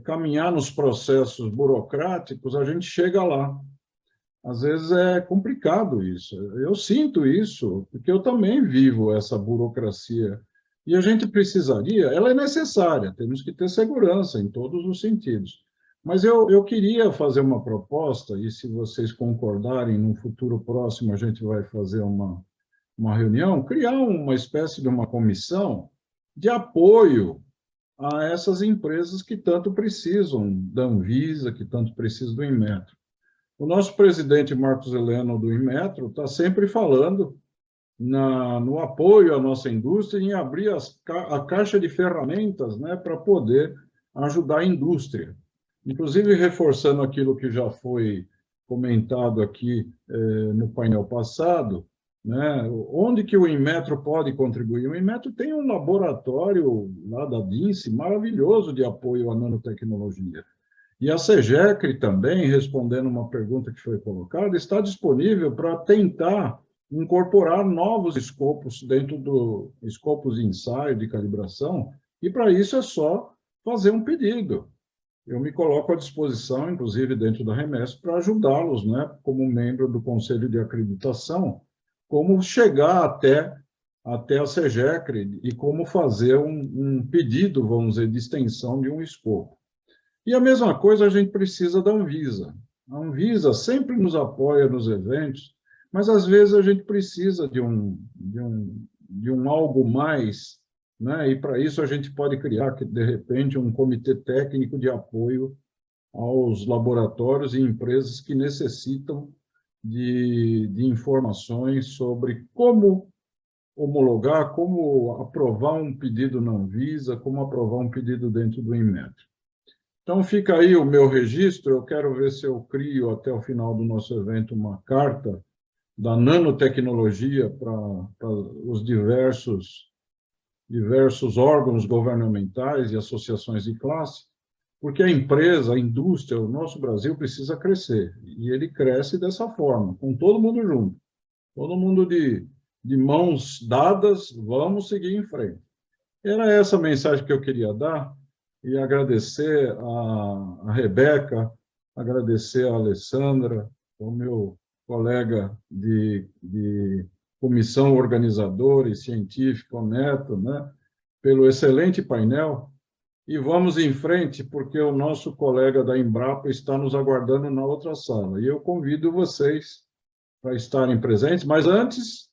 caminhar nos processos burocráticos, a gente chega lá. Às vezes é complicado isso. Eu sinto isso, porque eu também vivo essa burocracia. E a gente precisaria, ela é necessária, temos que ter segurança em todos os sentidos. Mas eu queria fazer uma proposta, e se vocês concordarem, no futuro próximo a gente vai fazer uma reunião, criar uma espécie de uma comissão de apoio a essas empresas que tanto precisam da Anvisa, que tanto precisam do Inmetro. O nosso presidente Marcos Heleno do Inmetro está sempre falando no apoio à nossa indústria em abrir a caixa de ferramentas, né, para poder ajudar a indústria. Inclusive, reforçando aquilo que já foi comentado aqui no painel passado, né, onde que o Inmetro pode contribuir? O Inmetro tem um laboratório lá da DINSE maravilhoso de apoio à nanotecnologia. E a SEGECRE também, respondendo uma pergunta que foi colocada, está disponível para tentar incorporar novos escopos dentro do escopos de ensaio, de calibração, e para isso é só fazer um pedido. Eu me coloco à disposição, inclusive dentro da Remesp, para ajudá-los, né, como membro do Conselho de Acreditação, como chegar até a SEGECRE e como fazer um pedido, vamos dizer, de extensão de um escopo. E a mesma coisa a gente precisa da Anvisa. A Anvisa sempre nos apoia nos eventos, mas às vezes a gente precisa de um algo mais, né? E para isso a gente pode criar, de repente, um comitê técnico de apoio aos laboratórios e empresas que necessitam de informações sobre como homologar, como aprovar um pedido na Anvisa, como aprovar um pedido dentro do Inmetro. Então, fica aí o meu registro. Eu quero ver se eu crio, até o final do nosso evento, uma carta da nanotecnologia para os diversos órgãos governamentais e associações de classe, porque a empresa, a indústria, o nosso Brasil precisa crescer. E ele cresce dessa forma, com todo mundo junto. Todo mundo de mãos dadas, vamos seguir em frente. Era essa a mensagem que eu queria dar. E agradecer a Rebeca, agradecer a Alessandra, o meu colega de comissão organizadora e científica, o Neto, né, pelo excelente painel. E vamos em frente, porque o nosso colega da Embrapa está nos aguardando na outra sala. E eu convido vocês para estarem presentes, mas antes,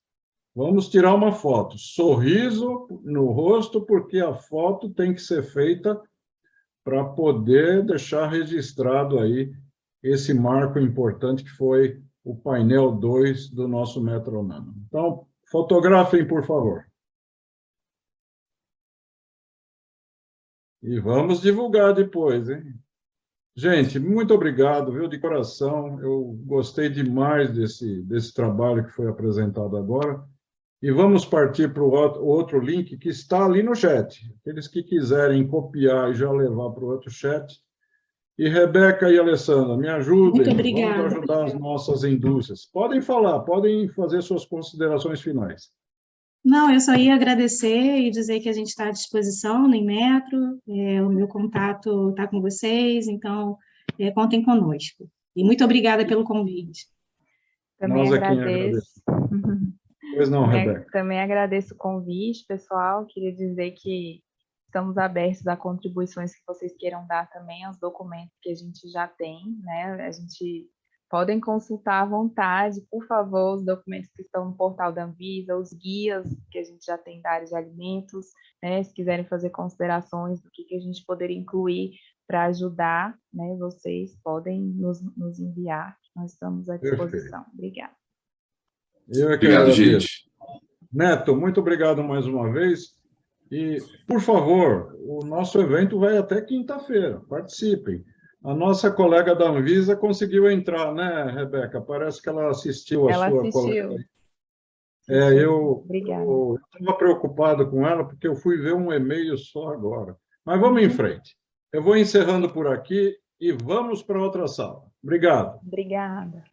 vamos tirar uma foto. Sorriso no rosto, porque a foto tem que ser feita para poder deixar registrado aí esse marco importante que foi o painel 2 do nosso Metro Nano. Então, fotografem, por favor. E vamos divulgar depois, hein? Gente, muito obrigado, viu, de coração. Eu gostei demais desse trabalho que foi apresentado agora. E vamos partir para o outro link que está ali no chat. Aqueles que quiserem copiar e já levar para o outro chat. E Rebeca e Alessandra, me ajudem. Muito obrigada. Vamos ajudar as nossas indústrias. Podem falar, podem fazer suas considerações finais. Não, eu só ia agradecer e dizer que a gente está à disposição no Inmetro, o meu contato está com vocês, então contem conosco. E muito obrigada pelo convite. Também Nós agradeço. Pois não, Rebeca. Também agradeço o convite, pessoal. Queria dizer que estamos abertos a contribuições que vocês queiram dar também aos documentos que a gente já tem, né? A gente podem consultar à vontade, por favor, os documentos que estão no portal da Anvisa, os guias que a gente já tem da área de alimentos, né? Se quiserem fazer considerações do que a gente poderia incluir para ajudar, né, vocês podem nos enviar. Nós estamos à disposição. Obrigada. Obrigado, gente. Neto, muito obrigado mais uma vez. E, por favor, o nosso evento vai até quinta-feira. Participem. A nossa colega da Anvisa conseguiu entrar, né, Rebeca? Parece que ela assistiu a sua colega. Eu estava preocupado com ela, porque eu fui ver um e-mail só agora. Mas vamos em frente. Eu vou encerrando por aqui e vamos para outra sala. Obrigado. Obrigada.